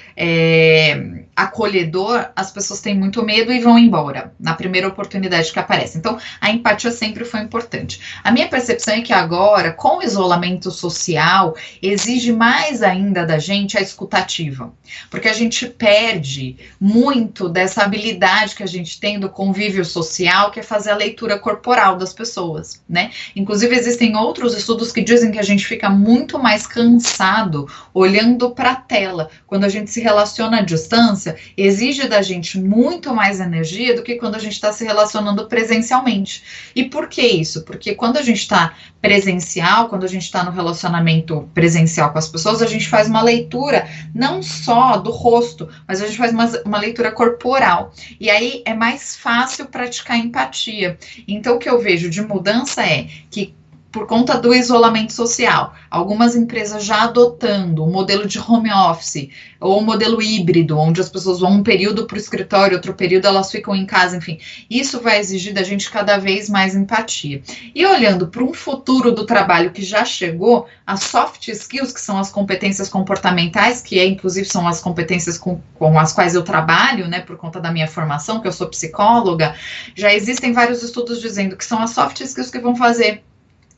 B: acolhedor, as pessoas têm muito medo e vão embora na primeira oportunidade que aparece. Então, a empatia sempre foi importante. A minha percepção é que agora, com o isolamento social, exige mais ainda da gente a escutativa, porque a gente perde muito dessa habilidade que a gente tem do convívio social, que é fazer a leitura corporal das pessoas, né? Inclusive, existem outros estudos que dizem que a gente fica muito mais cansado olhando para a tela. Quando a gente se relaciona à distância, exige da gente muito mais energia do que quando a gente está se relacionando presencialmente. E por que isso? Porque quando a gente está presencial, quando a gente está no relacionamento presencial com as pessoas, a gente faz uma leitura não só do rosto, mas a gente faz uma leitura corporal. E aí é mais fácil praticar empatia. Então, o que eu vejo de mudança é que, por conta do isolamento social, algumas empresas já adotando o modelo de home office ou o modelo híbrido, onde as pessoas vão um período para o escritório, outro período elas ficam em casa, enfim, isso vai exigir da gente cada vez mais empatia. E olhando para um futuro do trabalho que já chegou, as soft skills, que são as competências comportamentais, que inclusive são as competências com as quais eu trabalho, né, por conta da minha formação, que eu sou psicóloga, já existem vários estudos dizendo que são as soft skills que vão fazer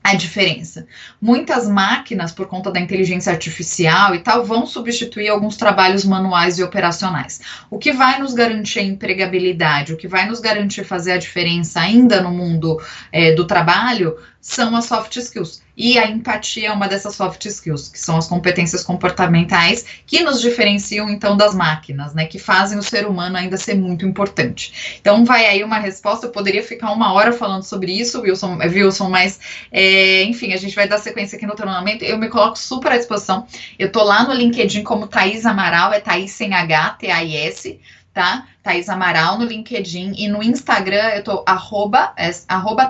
B: a diferença. Muitas máquinas, por conta da inteligência artificial e tal, vão substituir alguns trabalhos manuais e operacionais. O que vai nos garantir a empregabilidade, o que vai nos garantir fazer a diferença ainda no mundo do trabalho, são as soft skills. E a empatia é uma dessas soft skills, que são as competências comportamentais que nos diferenciam, então, das máquinas, né? Que fazem o ser humano ainda ser muito importante. Então, vai aí uma resposta. Eu poderia ficar 1 hora falando sobre isso, Wilson, mas, enfim, a gente vai dar sequência aqui no treinamento. Eu me coloco super à disposição. Eu tô lá no LinkedIn como Thaís Amaral, é Thaís sem H, T-A-I-S, tá? Thaís Amaral no LinkedIn, e no Instagram eu tô arroba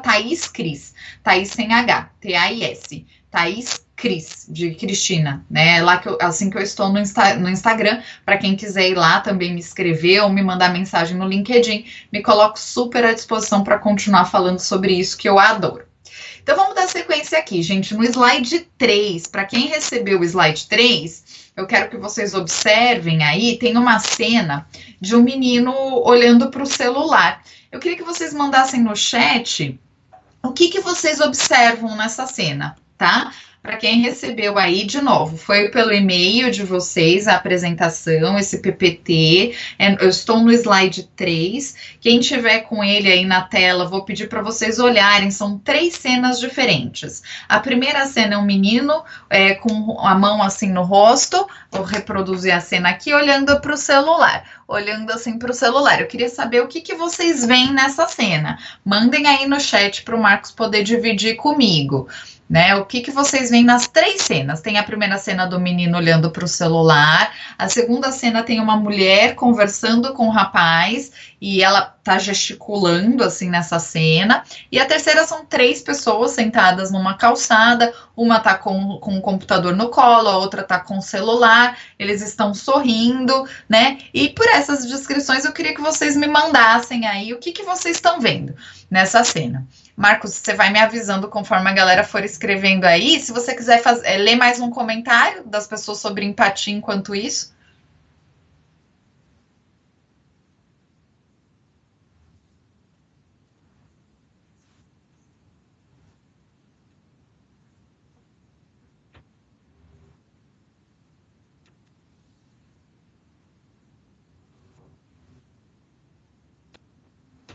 B: Thaís Cris, Thaís sem H, T-A-I-S, Thaís Cris, de Cristina, né? Lá assim que eu estou no Instagram, para quem quiser ir lá também me escrever ou me mandar mensagem no LinkedIn, me coloco super à disposição para continuar falando sobre isso, que eu adoro. Então vamos dar sequência aqui, gente, no slide 3. Para quem recebeu o slide 3, eu quero que vocês observem aí, tem uma cena de um menino olhando para o celular. Eu queria que vocês mandassem no chat o que vocês observam nessa cena, tá? Para quem recebeu aí, de novo, foi pelo e-mail de vocês a apresentação, esse PPT. Eu estou no slide 3. Quem tiver com ele aí na tela, vou pedir para vocês olharem. São 3 cenas diferentes. A primeira cena é um menino com a mão assim no rosto. Vou reproduzir a cena aqui, olhando para o celular. Olhando assim para o celular. Eu queria saber o que vocês veem nessa cena. Mandem aí no chat para o Marcos poder dividir comigo. Né? O que vocês veem nas 3 cenas? Tem a primeira cena do menino olhando para o celular, a segunda cena tem uma mulher conversando com o rapaz e ela tá gesticulando assim nessa cena, e a terceira são 3 pessoas sentadas numa calçada, uma tá com o computador no colo, a outra tá com o celular, eles estão sorrindo, né? E por essas descrições eu queria que vocês me mandassem aí o que vocês estão vendo nessa cena. Marcos, você vai me avisando conforme a galera for escrevendo aí. Se você quiser ler mais um comentário das pessoas sobre empatia enquanto isso.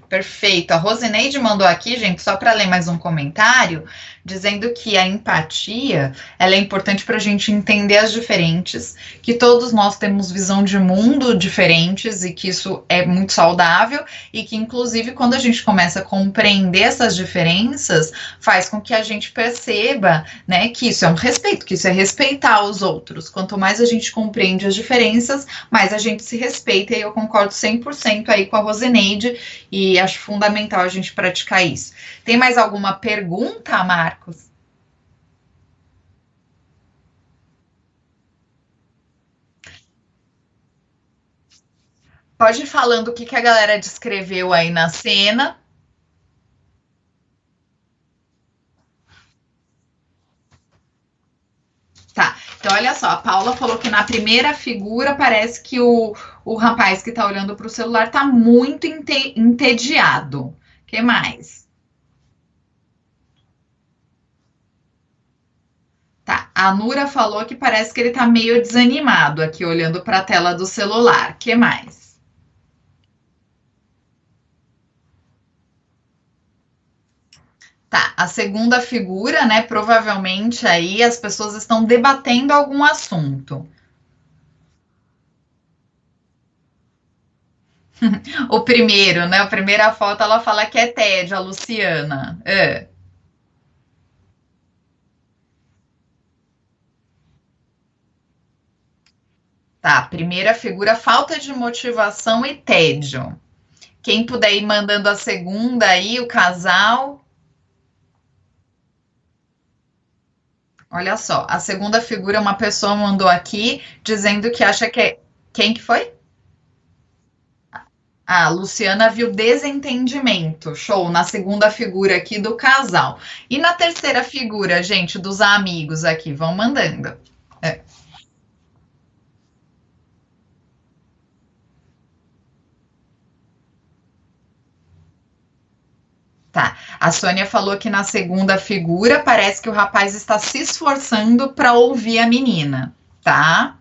B: Perfeito. A Rosineide mandou aqui, gente, só para ler mais um comentário, dizendo que a empatia, ela é importante para a gente entender as diferentes, que todos nós temos visão de mundo diferentes e que isso é muito saudável e que, inclusive, quando a gente começa a compreender essas diferenças, faz com que a gente perceba, né, que isso é um respeito, que isso é respeitar os outros. Quanto mais a gente compreende as diferenças, mais a gente se respeita, e eu concordo 100% aí com a Rosineide e acho fundamental a gente praticar isso. Tem mais alguma pergunta, Marcos? Pode ir falando o que a galera descreveu aí na cena. Tá, então olha só, a Paula falou que na primeira figura parece que o rapaz que tá olhando para o celular tá muito entediado. O que mais? Tá, a Nura falou que parece que ele tá meio desanimado aqui olhando para a tela do celular. O que mais? Tá, a segunda figura, né? Provavelmente aí as pessoas estão debatendo algum assunto. O primeiro, né? A primeira foto ela fala que é tédio, a Luciana. É. Tá, primeira figura, falta de motivação e tédio. Quem puder ir mandando a segunda aí, o casal. Olha só, a segunda figura, uma pessoa mandou aqui dizendo que acha que é. Quem que foi? A Luciana viu desentendimento. Show, na segunda figura aqui do casal. E na terceira figura, gente, dos amigos aqui, vão mandando. É. Tá. A Sônia falou que na segunda figura parece que o rapaz está se esforçando para ouvir a menina, tá?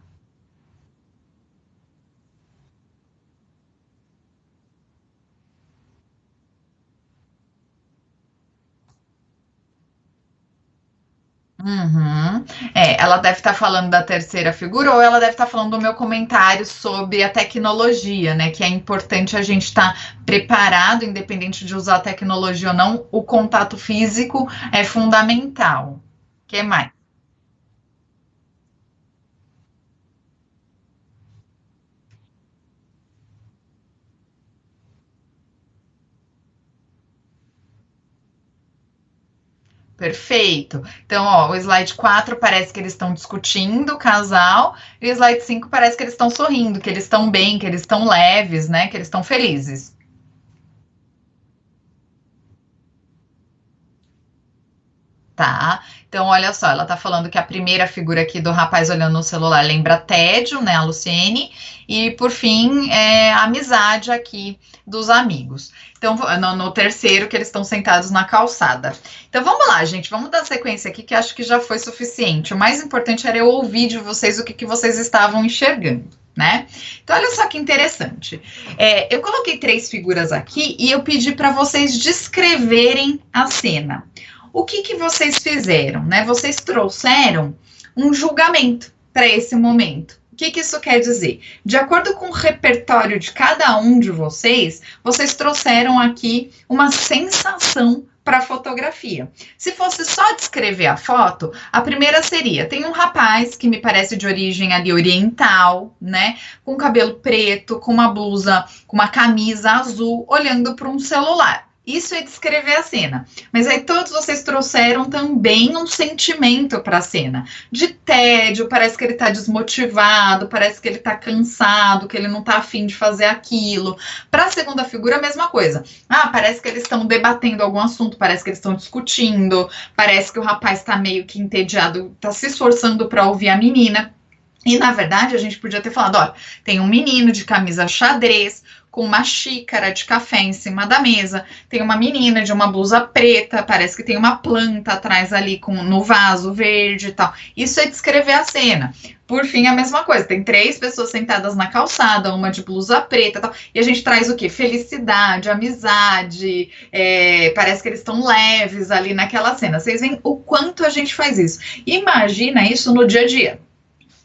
B: Uhum. É, ela deve estar falando da terceira figura ou ela deve estar falando do meu comentário sobre a tecnologia, né? Que é importante a gente estar preparado, independente de usar a tecnologia ou não, o contato físico é fundamental. O que mais? Perfeito. Então, ó, o slide 4 parece que eles estão discutindo o casal, e o slide 5 parece que eles estão sorrindo, que eles estão bem, que eles estão leves, né? Que eles estão felizes. Tá? Então, olha só, ela tá falando que a primeira figura aqui do rapaz olhando no celular lembra tédio, né, a Luciene, e por fim, é a amizade aqui dos amigos. Então, no terceiro, que eles estão sentados na calçada. Então, vamos lá, gente, vamos dar sequência aqui, que acho que já foi suficiente. O mais importante era eu ouvir de vocês o que vocês estavam enxergando. Né? Então, olha só que interessante. Eu coloquei 3 figuras aqui e eu pedi para vocês descreverem a cena. O que vocês fizeram, né? Vocês trouxeram um julgamento para esse momento. O que isso quer dizer? De acordo com o repertório de cada um de vocês, vocês trouxeram aqui uma sensação para a fotografia. Se fosse só descrever a foto, a primeira seria: tem um rapaz que me parece de origem ali oriental, né? Com cabelo preto, com uma blusa, com uma camisa azul, olhando para um celular. Isso é descrever a cena. Mas aí todos vocês trouxeram também um sentimento para a cena. De tédio, parece que ele está desmotivado, parece que ele está cansado, que ele não está afim de fazer aquilo. Para a segunda figura, a mesma coisa. Ah, parece que eles estão debatendo algum assunto, parece que eles estão discutindo, parece que o rapaz está meio que entediado, está se esforçando para ouvir a menina. E, na verdade, a gente podia ter falado, olha, tem um menino de camisa xadrez, com uma xícara de café em cima da mesa, tem uma menina de uma blusa preta, parece que tem uma planta atrás ali no vaso verde e tal. Isso é descrever a cena. Por fim, a mesma coisa. Tem 3 pessoas sentadas na calçada, uma de blusa preta e tal. E a gente traz o quê? Felicidade, amizade. Parece que eles estão leves ali naquela cena. Vocês veem o quanto a gente faz isso. Imagina isso no dia a dia.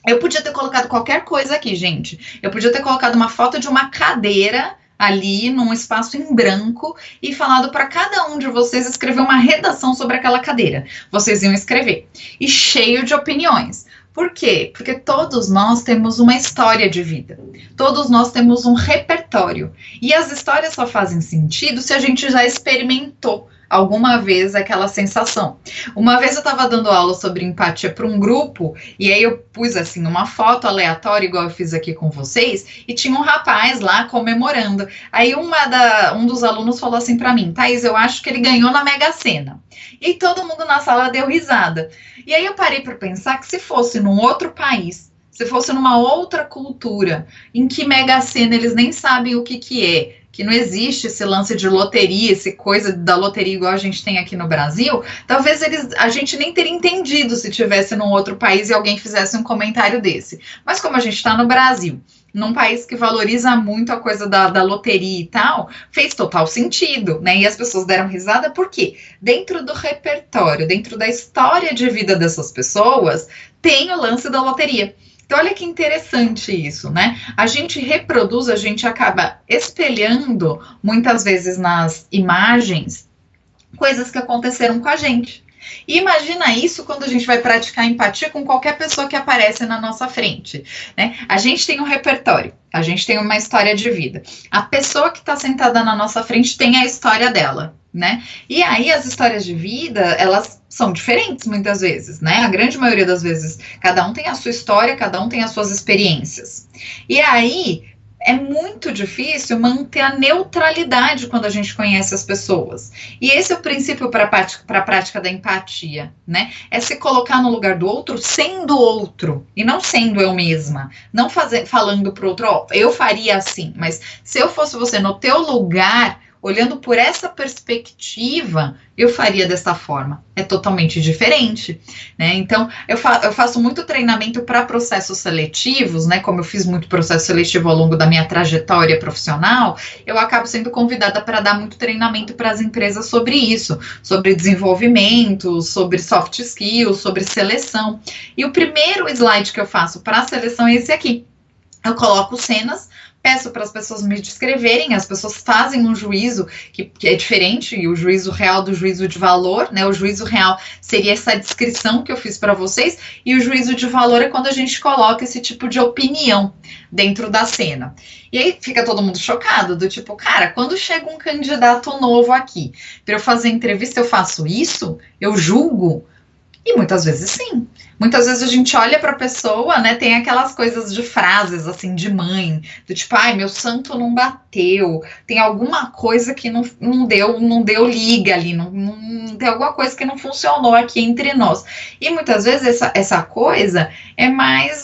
B: Eu podia ter colocado qualquer coisa aqui, gente. Eu podia ter colocado uma foto de uma cadeira ali num espaço em branco e falado para cada um de vocês escrever uma redação sobre aquela cadeira. Vocês iam escrever. E cheio de opiniões. Por quê? Porque todos nós temos uma história de vida. Todos nós temos um repertório. E as histórias só fazem sentido se a gente já experimentou alguma vez aquela sensação. Uma vez eu estava dando aula sobre empatia para um grupo, e aí eu pus assim uma foto aleatória, igual eu fiz aqui com vocês, e tinha um rapaz lá comemorando. Aí um dos alunos falou assim para mim: Thaís, eu acho que ele ganhou na Mega Sena. E todo mundo na sala deu risada. E aí eu parei para pensar que se fosse num outro país, se fosse numa outra cultura, em que Mega Sena eles nem sabem o que é, que não existe esse lance de loteria, essa coisa da loteria igual a gente tem aqui no Brasil, talvez a gente nem teria entendido se tivesse num outro país e alguém fizesse um comentário desse. Mas como a gente está no Brasil, num país que valoriza muito a coisa da loteria e tal, fez total sentido, né? E as pessoas deram risada porque dentro do repertório, dentro da história de vida dessas pessoas, tem o lance da loteria. Então, olha que interessante isso, né? A gente reproduz, a gente acaba espelhando, muitas vezes nas imagens, coisas que aconteceram com a gente. E imagina isso quando a gente vai praticar empatia com qualquer pessoa que aparece na nossa frente, né? A gente tem um repertório, a gente tem uma história de vida. A pessoa que está sentada na nossa frente tem a história dela, né? E aí as histórias de vida, elas são diferentes muitas vezes, né? A grande maioria das vezes, cada um tem a sua história, cada um tem as suas experiências. E aí é muito difícil manter a neutralidade quando a gente conhece as pessoas. E esse é o princípio para a prática da empatia, né? É se colocar no lugar do outro sendo outro e não sendo eu mesma. Não falando para o outro, ó, eu faria assim, mas se eu fosse você no teu lugar, olhando por essa perspectiva, eu faria dessa forma. É totalmente diferente, né? Então, eu faço muito treinamento para processos seletivos, né? Como eu fiz muito processo seletivo ao longo da minha trajetória profissional, eu acabo sendo convidada para dar muito treinamento para as empresas sobre isso, sobre desenvolvimento, sobre soft skills, sobre seleção. E o primeiro slide que eu faço para a seleção é esse aqui. Eu coloco cenas, peço para as pessoas me descreverem, as pessoas fazem um juízo que é diferente, e o juízo real do juízo de valor, né? O juízo real seria essa descrição que eu fiz para vocês, e o juízo de valor é quando a gente coloca esse tipo de opinião dentro da cena. E aí fica todo mundo chocado, do tipo, cara, quando chega um candidato novo aqui, para eu fazer entrevista, eu faço isso? Eu julgo? E muitas vezes sim. Muitas vezes a gente olha para a pessoa, né, tem aquelas coisas de frases, assim, de mãe, do tipo, ai, meu santo não bateu, tem alguma coisa que não deu liga ali, não tem alguma coisa que não funcionou aqui entre nós. E muitas vezes essa coisa é mais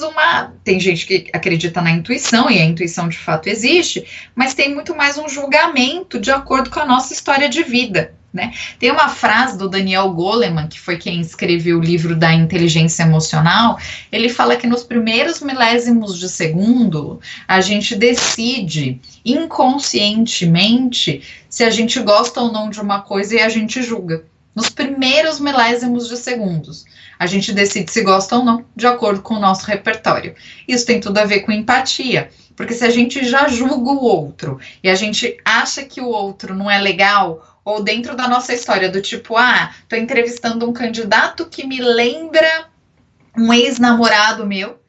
B: tem gente que acredita na intuição, e a intuição de fato existe, mas tem muito mais um julgamento de acordo com a nossa história de vida. Né? Tem uma frase do Daniel Goleman, que foi quem escreveu o livro da inteligência emocional. Ele fala que nos primeiros milésimos de segundo a gente decide inconscientemente se a gente gosta ou não de uma coisa e a gente julga. Nos primeiros milésimos de segundos a gente decide se gosta ou não, de acordo com o nosso repertório. Isso tem tudo a ver com empatia, porque se a gente já julga o outro e a gente acha que o outro não é legal, ou dentro da nossa história, do tipo, tô entrevistando um candidato que me lembra um ex-namorado meu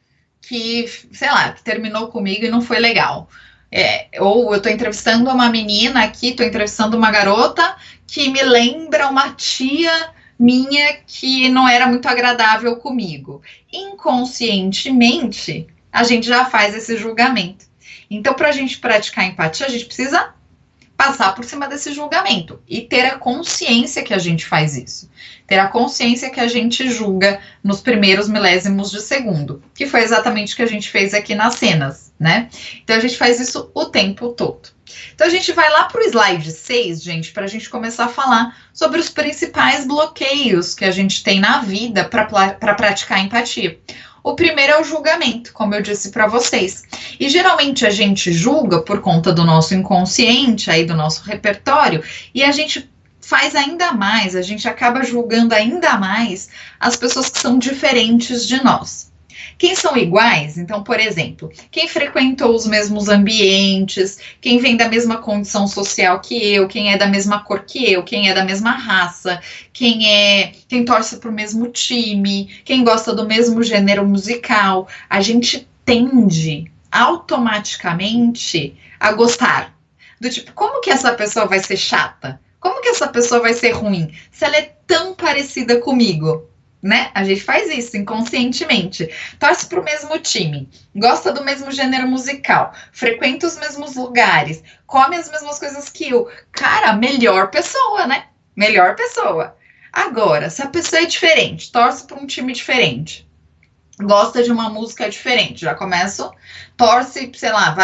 B: que, sei lá, que terminou comigo e não foi legal. Ou eu tô entrevistando uma menina aqui, tô entrevistando uma garota que me lembra uma tia minha que não era muito agradável comigo. Inconscientemente, a gente já faz esse julgamento. Então, para a gente praticar empatia, a gente precisa passar por cima desse julgamento e ter a consciência que a gente faz isso. Ter a consciência que a gente julga nos primeiros milésimos de segundo, que foi exatamente o que a gente fez aqui nas cenas, né? Então, a gente faz isso o tempo todo. Então, a gente vai lá para o slide 6, gente, para a gente começar a falar sobre os principais bloqueios que a gente tem na vida para praticar empatia. O primeiro é o julgamento, como eu disse para vocês. E geralmente a gente julga por conta do nosso inconsciente, aí do nosso repertório, e a gente faz ainda mais, a gente acaba julgando ainda mais as pessoas que são diferentes de nós. Quem são iguais? Então, por exemplo, quem frequentou os mesmos ambientes, quem vem da mesma condição social que eu, quem é da mesma cor que eu, quem é da mesma raça, quem torce para o mesmo time, quem gosta do mesmo gênero musical, a gente tende automaticamente a gostar. Do tipo, como que essa pessoa vai ser chata? Como que essa pessoa vai ser ruim? Se ela é tão parecida comigo, né? A gente faz isso inconscientemente. Torce para o mesmo time, gosta do mesmo gênero musical, frequenta os mesmos lugares, come as mesmas coisas que eu. Cara, melhor pessoa, né? Melhor pessoa. Agora, se a pessoa é diferente, torce para um time diferente, gosta de uma música diferente, já começa, torce, sei lá,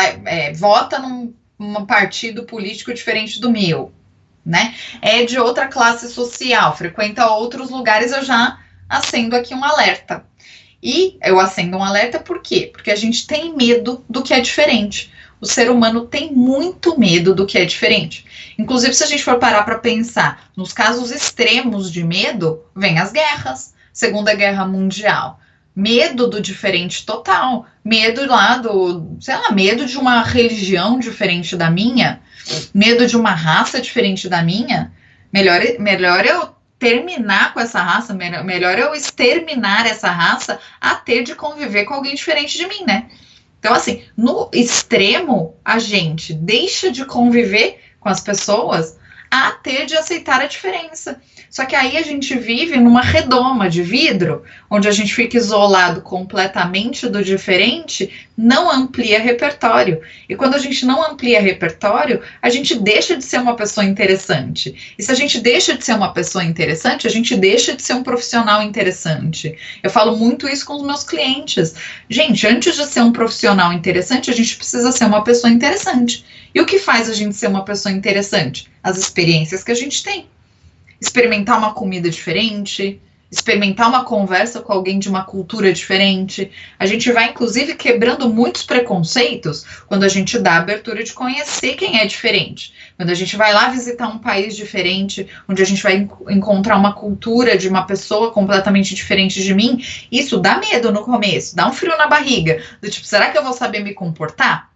B: vota num partido político diferente do meu, né? É de outra classe social, frequenta outros lugares, eu já acendo aqui um alerta. E eu acendo um alerta por quê? Porque a gente tem medo do que é diferente. O ser humano tem muito medo do que é diferente. Inclusive, se a gente for parar para pensar nos casos extremos de medo, vem as guerras. Segunda Guerra Mundial. Medo do diferente total. Medo lá medo de uma religião diferente da minha. Medo de uma raça diferente da minha. Melhor eu terminar com essa raça, melhor eu exterminar essa raça a ter de conviver com alguém diferente de mim, né? Então, assim, no extremo, a gente deixa de conviver com as pessoas a ter de aceitar a diferença. Só que aí a gente vive numa redoma de vidro, onde a gente fica isolado completamente do diferente, não amplia repertório. E quando a gente não amplia repertório, a gente deixa de ser uma pessoa interessante. E se a gente deixa de ser uma pessoa interessante, a gente deixa de ser um profissional interessante. Eu falo muito isso com os meus clientes. Gente, antes de ser um profissional interessante, a gente precisa ser uma pessoa interessante. E o que faz a gente ser uma pessoa interessante? As experiências que a gente tem. Experimentar uma comida diferente, experimentar uma conversa com alguém de uma cultura diferente. A gente vai, inclusive, quebrando muitos preconceitos quando a gente dá a abertura de conhecer quem é diferente. Quando a gente vai lá visitar um país diferente, onde a gente vai encontrar uma cultura de uma pessoa completamente diferente de mim, isso dá medo no começo, dá um frio na barriga. Do tipo, será que eu vou saber me comportar?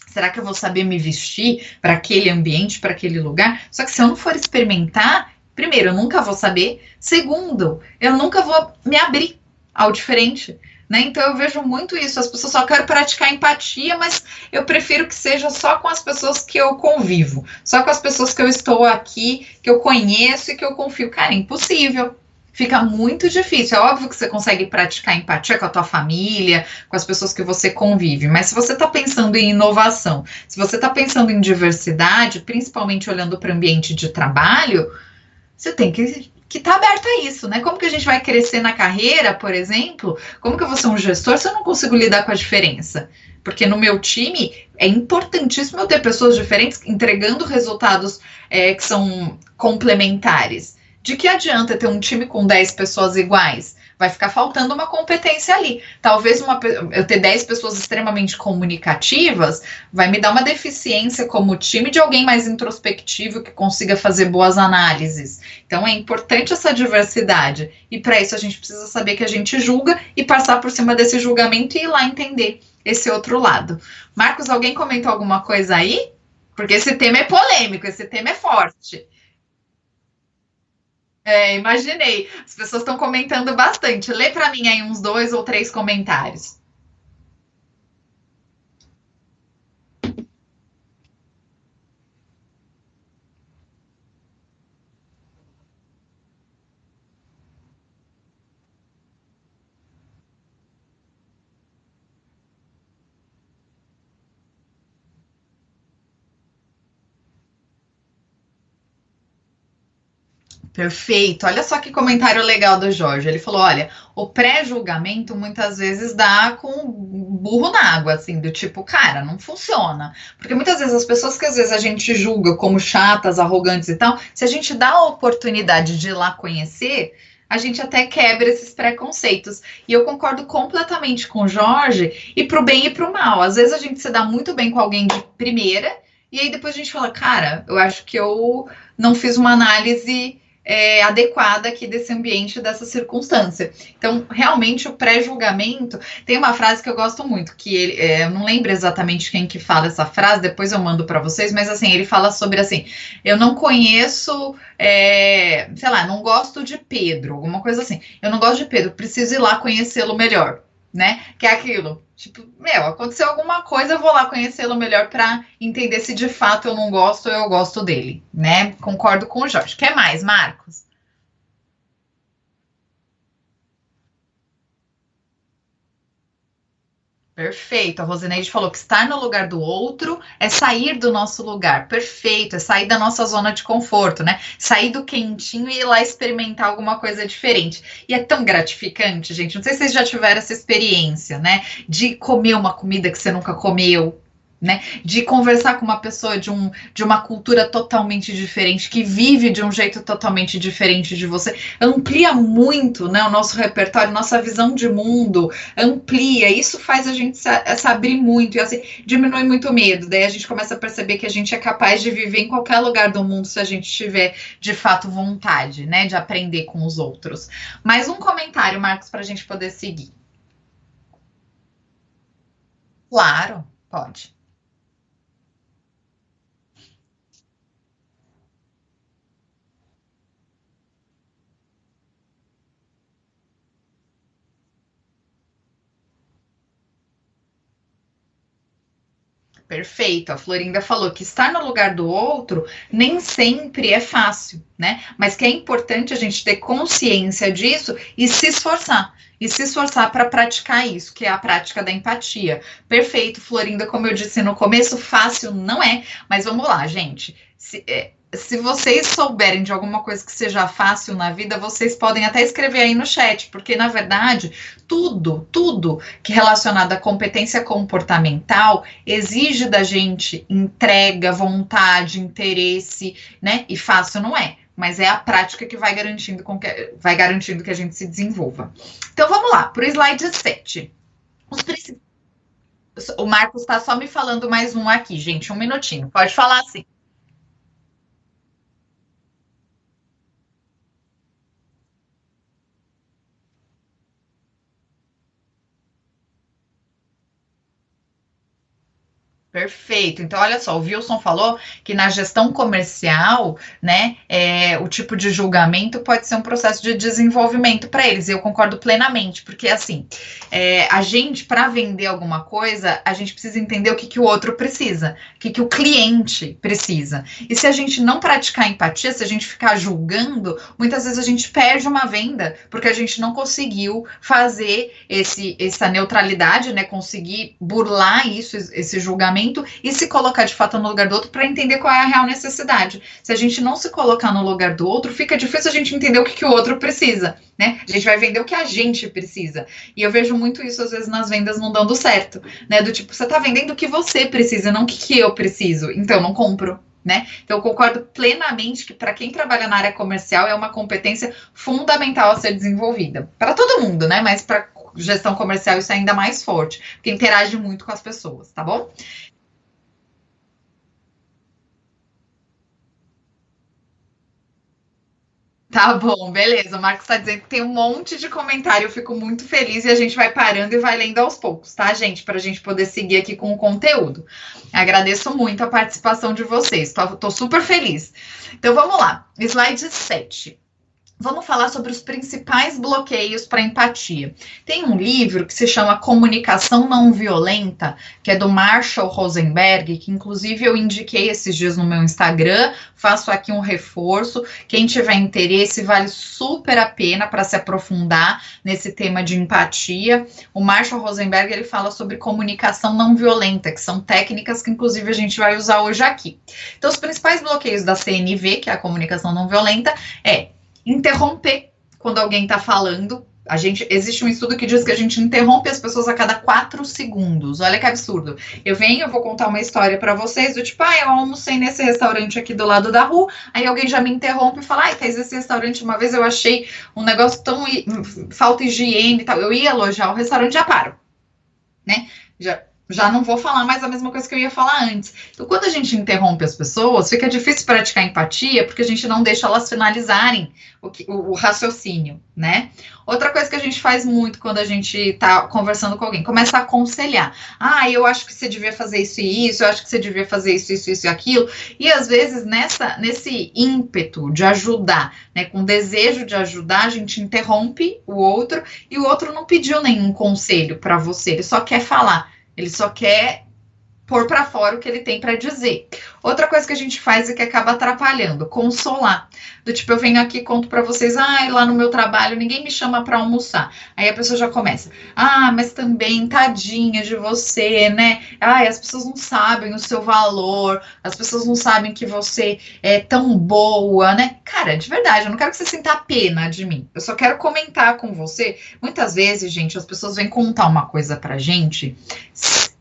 B: Será que eu vou saber me vestir para aquele ambiente, para aquele lugar? Só que se eu não for experimentar, primeiro, eu nunca vou saber. Segundo, eu nunca vou me abrir ao diferente, né? Então eu vejo muito isso. As pessoas só querem praticar empatia, mas eu prefiro que seja só com as pessoas que eu convivo, só com as pessoas que eu estou aqui, que eu conheço e que eu confio. Cara, é impossível. Fica muito difícil. É óbvio que você consegue praticar empatia com a tua família, com as pessoas que você convive, mas se você está pensando em inovação, se você está pensando em diversidade, principalmente olhando para o ambiente de trabalho, você tem que estar aberto a isso, né? Como que a gente vai crescer na carreira, por exemplo? Como que eu vou ser um gestor se eu não consigo lidar com a diferença? Porque no meu time é importantíssimo eu ter pessoas diferentes entregando resultados que são complementares. De que adianta ter um time com 10 pessoas iguais? Vai ficar faltando uma competência ali. Talvez eu ter 10 pessoas extremamente comunicativas vai me dar uma deficiência como time de alguém mais introspectivo que consiga fazer boas análises. Então é importante essa diversidade. E para isso a gente precisa saber que a gente julga e passar por cima desse julgamento e ir lá entender esse outro lado. Marcos, alguém comentou alguma coisa aí? Porque esse tema é polêmico, esse tema é forte. Imaginei. As pessoas estão comentando bastante. Lê para mim aí uns 2 ou 3 comentários. Perfeito. Olha só que comentário legal do Jorge. Ele falou: olha, o pré-julgamento muitas vezes dá com burro na água, assim, do tipo, cara, não funciona. Porque muitas vezes as pessoas que às vezes a gente julga como chatas, arrogantes e tal, se a gente dá a oportunidade de ir lá conhecer, a gente até quebra esses preconceitos. E eu concordo completamente com o Jorge, e pro bem e pro mal. Às vezes a gente se dá muito bem com alguém de primeira, e aí depois a gente fala, cara, eu acho que eu não fiz uma análise adequada aqui desse ambiente, dessa circunstância. Então, realmente, o pré-julgamento... Tem uma frase que eu gosto muito, que eu não lembro exatamente quem que fala essa frase, depois eu mando para vocês, mas assim, ele fala sobre assim, eu não conheço, sei lá, não gosto de Pedro, alguma coisa assim. Eu não gosto de Pedro, preciso ir lá conhecê-lo melhor, né? Que é aquilo, tipo, aconteceu alguma coisa, eu vou lá conhecê-lo melhor para entender se de fato eu não gosto ou eu gosto dele, né? Concordo com o Jorge. Quer mais, Marcos? Perfeito. A Rosineide falou que estar no lugar do outro é sair do nosso lugar. Perfeito. É sair da nossa zona de conforto, né? Sair do quentinho e ir lá experimentar alguma coisa diferente. E é tão gratificante, gente. Não sei se vocês já tiveram essa experiência, né? De comer uma comida que você nunca comeu, né? De conversar com uma pessoa de uma cultura totalmente diferente, que vive de um jeito totalmente diferente de você, amplia muito, né, o nosso repertório, nossa visão de mundo, amplia, isso faz a gente se abrir muito, e assim, diminui muito o medo, daí a gente começa a perceber que a gente é capaz de viver em qualquer lugar do mundo se a gente tiver, de fato, vontade, né, de aprender com os outros. Mais um comentário, Marcos, para a gente poder seguir. Claro, pode. Perfeito. A Florinda falou que estar no lugar do outro nem sempre é fácil, né? Mas que é importante a gente ter consciência disso e se esforçar. E se esforçar para praticar isso, que é a prática da empatia. Perfeito, Florinda, como eu disse no começo, fácil não é, mas vamos lá, gente. Se vocês souberem de alguma coisa que seja fácil na vida, vocês podem até escrever aí no chat, porque na verdade, tudo que é relacionado à competência comportamental exige da gente entrega, vontade, interesse, né? E fácil não é. Mas é a prática que vai garantindo que a gente se desenvolva. Então vamos lá, para o slide 7. O Marcos está só me falando mais um aqui, gente. Um minutinho. Pode falar assim. Perfeito. Então, olha só, o Wilson falou que na gestão comercial, né, o tipo de julgamento pode ser um processo de desenvolvimento para eles. E eu concordo plenamente, porque assim, a gente, para vender alguma coisa, a gente precisa entender o que, que o outro precisa, o que, que o cliente precisa. E se a gente não praticar empatia, se a gente ficar julgando, muitas vezes a gente perde uma venda, porque a gente não conseguiu fazer essa neutralidade, né, conseguir burlar isso, esse julgamento e se colocar de fato no lugar do outro para entender qual é a real necessidade. Se a gente não se colocar no lugar do outro, fica difícil a gente entender o que, que o outro precisa, né? A gente vai vender o que a gente precisa. E eu vejo muito isso às vezes nas vendas não dando certo, né? Do tipo, você tá vendendo o que você precisa, não o que, que eu preciso. Então, não compro. Né? Então, eu concordo plenamente que para quem trabalha na área comercial é uma competência fundamental a ser desenvolvida. Para todo mundo, né? Mas para gestão comercial isso é ainda mais forte, porque interage muito com as pessoas, tá bom? Tá bom, beleza. O Marcos está dizendo que tem um monte de comentário. Eu fico muito feliz e a gente vai parando e vai lendo aos poucos, tá, gente? Para a gente poder seguir aqui com o conteúdo. Agradeço muito a participação de vocês. Tô super feliz. Então vamos lá. Slide 7. Vamos falar sobre os principais bloqueios para empatia. Tem um livro que se chama Comunicação Não Violenta, que é do Marshall Rosenberg, que inclusive eu indiquei esses dias no meu Instagram, faço aqui um reforço. Quem tiver interesse, vale super a pena para se aprofundar nesse tema de empatia. O Marshall Rosenberg, ele fala sobre comunicação não violenta, que são técnicas que inclusive a gente vai usar hoje aqui. Então, os principais bloqueios da CNV, que é a comunicação não violenta, é interromper quando alguém está falando, Existe um estudo que diz que a gente interrompe as pessoas a cada 4 segundos. Olha que absurdo. Eu vou contar uma história para vocês do tipo, eu almocei nesse restaurante aqui do lado da rua, aí alguém já me interrompe e fala, fez esse restaurante uma vez, eu achei um negócio tão falta higiene e tal. Eu ia elogiar o restaurante, já paro, né? Já não vou falar mais a mesma coisa que eu ia falar antes. Então, quando a gente interrompe as pessoas, fica difícil praticar empatia, porque a gente não deixa elas finalizarem o raciocínio, né? Outra coisa que a gente faz muito quando a gente tá conversando com alguém, começa a aconselhar. Eu acho que você devia fazer isso e isso, eu acho que você devia fazer isso e aquilo. E às vezes, nesse ímpeto de ajudar, né, com desejo de ajudar, a gente interrompe o outro e o outro não pediu nenhum conselho para você, ele só quer falar. Ele só quer pôr para fora o que ele tem para dizer. Outra coisa que a gente faz e que acaba atrapalhando, consolar. Do tipo, eu venho aqui e conto para vocês, lá no meu trabalho ninguém me chama para almoçar. Aí a pessoa já começa, mas também tadinha de você, né? As pessoas não sabem o seu valor, as pessoas não sabem que você é tão boa, né? Cara, de verdade, eu não quero que você sinta pena de mim. Eu só quero comentar com você. Muitas vezes, gente, as pessoas vêm contar uma coisa pra gente,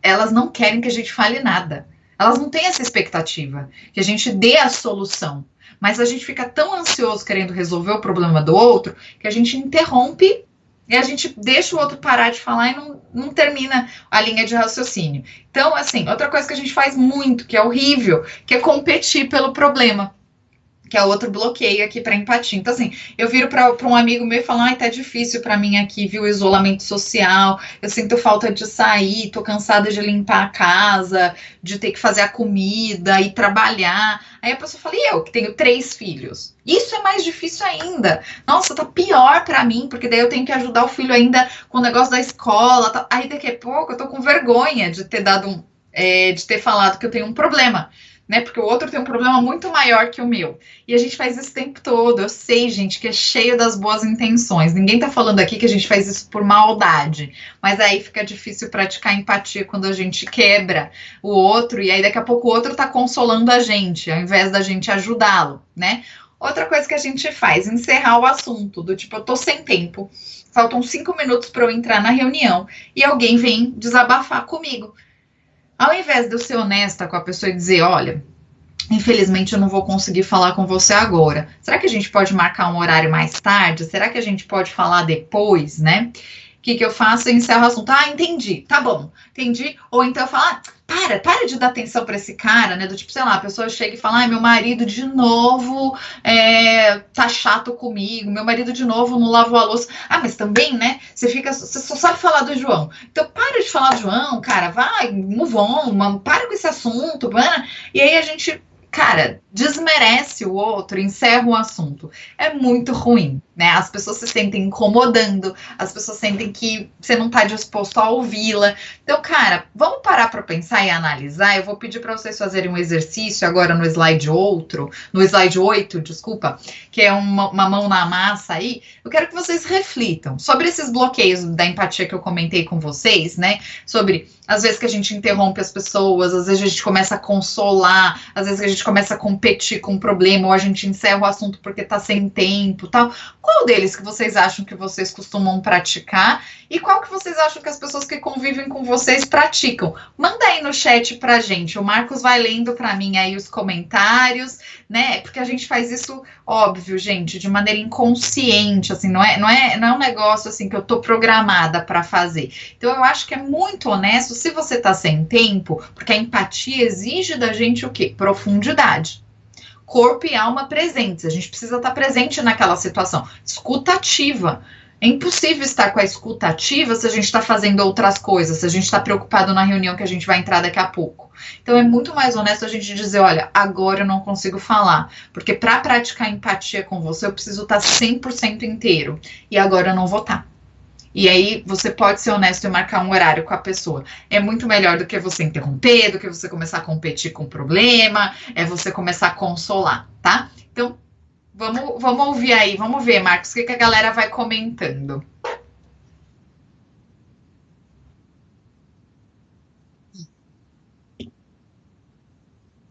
B: elas não querem que a gente fale nada. Elas não têm essa expectativa, que a gente dê a solução. Mas a gente fica tão ansioso querendo resolver o problema do outro, que a gente interrompe e a gente deixa o outro parar de falar e não termina a linha de raciocínio. Então, assim, outra coisa que a gente faz muito, que é horrível, que é competir pelo problema. Que é outro bloqueio aqui para empatia. Então, assim, eu viro para um amigo meu e falo, tá difícil para mim aqui, viu, o isolamento social, eu sinto falta de sair, tô cansada de limpar a casa, de ter que fazer a comida e trabalhar. Aí a pessoa fala, e eu, que tenho 3 filhos? Isso é mais difícil ainda. Nossa, tá pior para mim, porque daí eu tenho que ajudar o filho ainda com o negócio da escola. Tá? Aí daqui a pouco eu tô com vergonha de ter de ter falado que eu tenho um problema. Né? Porque o outro tem um problema muito maior que o meu. E a gente faz isso o tempo todo. Eu sei, gente, que é cheio das boas intenções. Ninguém tá falando aqui que a gente faz isso por maldade. Mas aí fica difícil praticar empatia quando a gente quebra o outro. E aí daqui a pouco o outro tá consolando a gente, ao invés da gente ajudá-lo, né? Outra coisa que a gente faz, encerrar o assunto. Do tipo, eu tô sem tempo. Faltam 5 minutos para eu entrar na reunião. E alguém vem desabafar comigo. Ao invés de eu ser honesta com a pessoa e dizer, olha, infelizmente eu não vou conseguir falar com você agora. Será que a gente pode marcar um horário mais tarde? Será que a gente pode falar depois, né? O que eu faço? Eu encerro o assunto. Entendi, tá bom, entendi. Ou então eu falo, para de dar atenção para esse cara, né? Do tipo, sei lá, a pessoa chega e fala, meu marido de novo tá chato comigo, meu marido de novo não lavou a louça. Mas também, né? Você só sabe falar do João. Então para de falar do João, cara, vai, move on, para com esse assunto, mano. E aí a gente, cara, desmerece o outro, encerra o assunto. É muito ruim, né? As pessoas se sentem incomodando, as pessoas sentem que você não tá disposto a ouvi-la. Então, cara, vamos parar para pensar e analisar. Eu vou pedir para vocês fazerem um exercício agora no slide 8, desculpa, que é uma mão na massa aí. Eu quero que vocês reflitam sobre esses bloqueios da empatia que eu comentei com vocês, né? Sobre às vezes que a gente interrompe as pessoas, às vezes a gente começa a consolar, às vezes a gente começa a competir com um problema, ou a gente encerra o assunto porque tá sem tempo, tal. Qual deles que vocês acham que vocês costumam praticar e qual que vocês acham que as pessoas que convivem com vocês praticam? Manda aí no chat pra gente. O Marcos vai lendo pra mim aí os comentários, né? Porque a gente faz isso, óbvio, gente, de maneira inconsciente, assim, não é um negócio assim que eu tô programada para fazer. Então eu acho que é muito honesto se você tá sem tempo, porque a empatia exige da gente o quê? Profundidade. Corpo e alma presentes. A gente precisa estar presente naquela situação. Escuta ativa. É impossível estar com a escuta ativa se a gente está fazendo outras coisas, se a gente está preocupado na reunião que a gente vai entrar daqui a pouco. Então é muito mais honesto a gente dizer, olha, agora eu não consigo falar, porque para praticar empatia com você eu preciso estar 100% inteiro e agora eu não vou estar. E aí você pode ser honesto e marcar um horário com a pessoa. É muito melhor do que você interromper, do que você começar a competir com o problema, é você começar a consolar, tá? Então, vamos ouvir aí, vamos ver, Marcos, o que a galera vai comentando.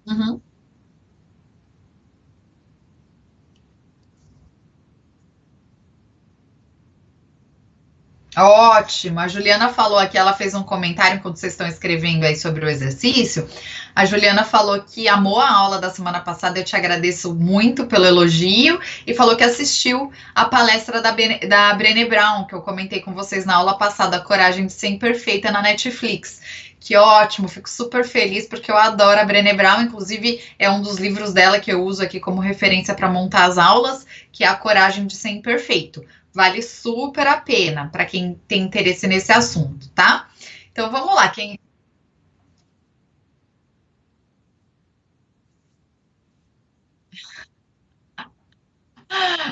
B: Uhum. Ótimo. A Juliana falou aqui, ela fez um comentário enquanto vocês estão escrevendo aí sobre o exercício. A Juliana falou que amou a aula da semana passada, eu te agradeço muito pelo elogio, e falou que assistiu a palestra da Brené Brown, que eu comentei com vocês na aula passada, A Coragem de Ser Imperfeita, na Netflix. Que ótimo, fico super feliz porque eu adoro a Brené Brown, inclusive é um dos livros dela que eu uso aqui como referência para montar as aulas, que é A Coragem de Ser Imperfeito. Vale super a pena para quem tem interesse nesse assunto, tá? Então vamos lá, quem.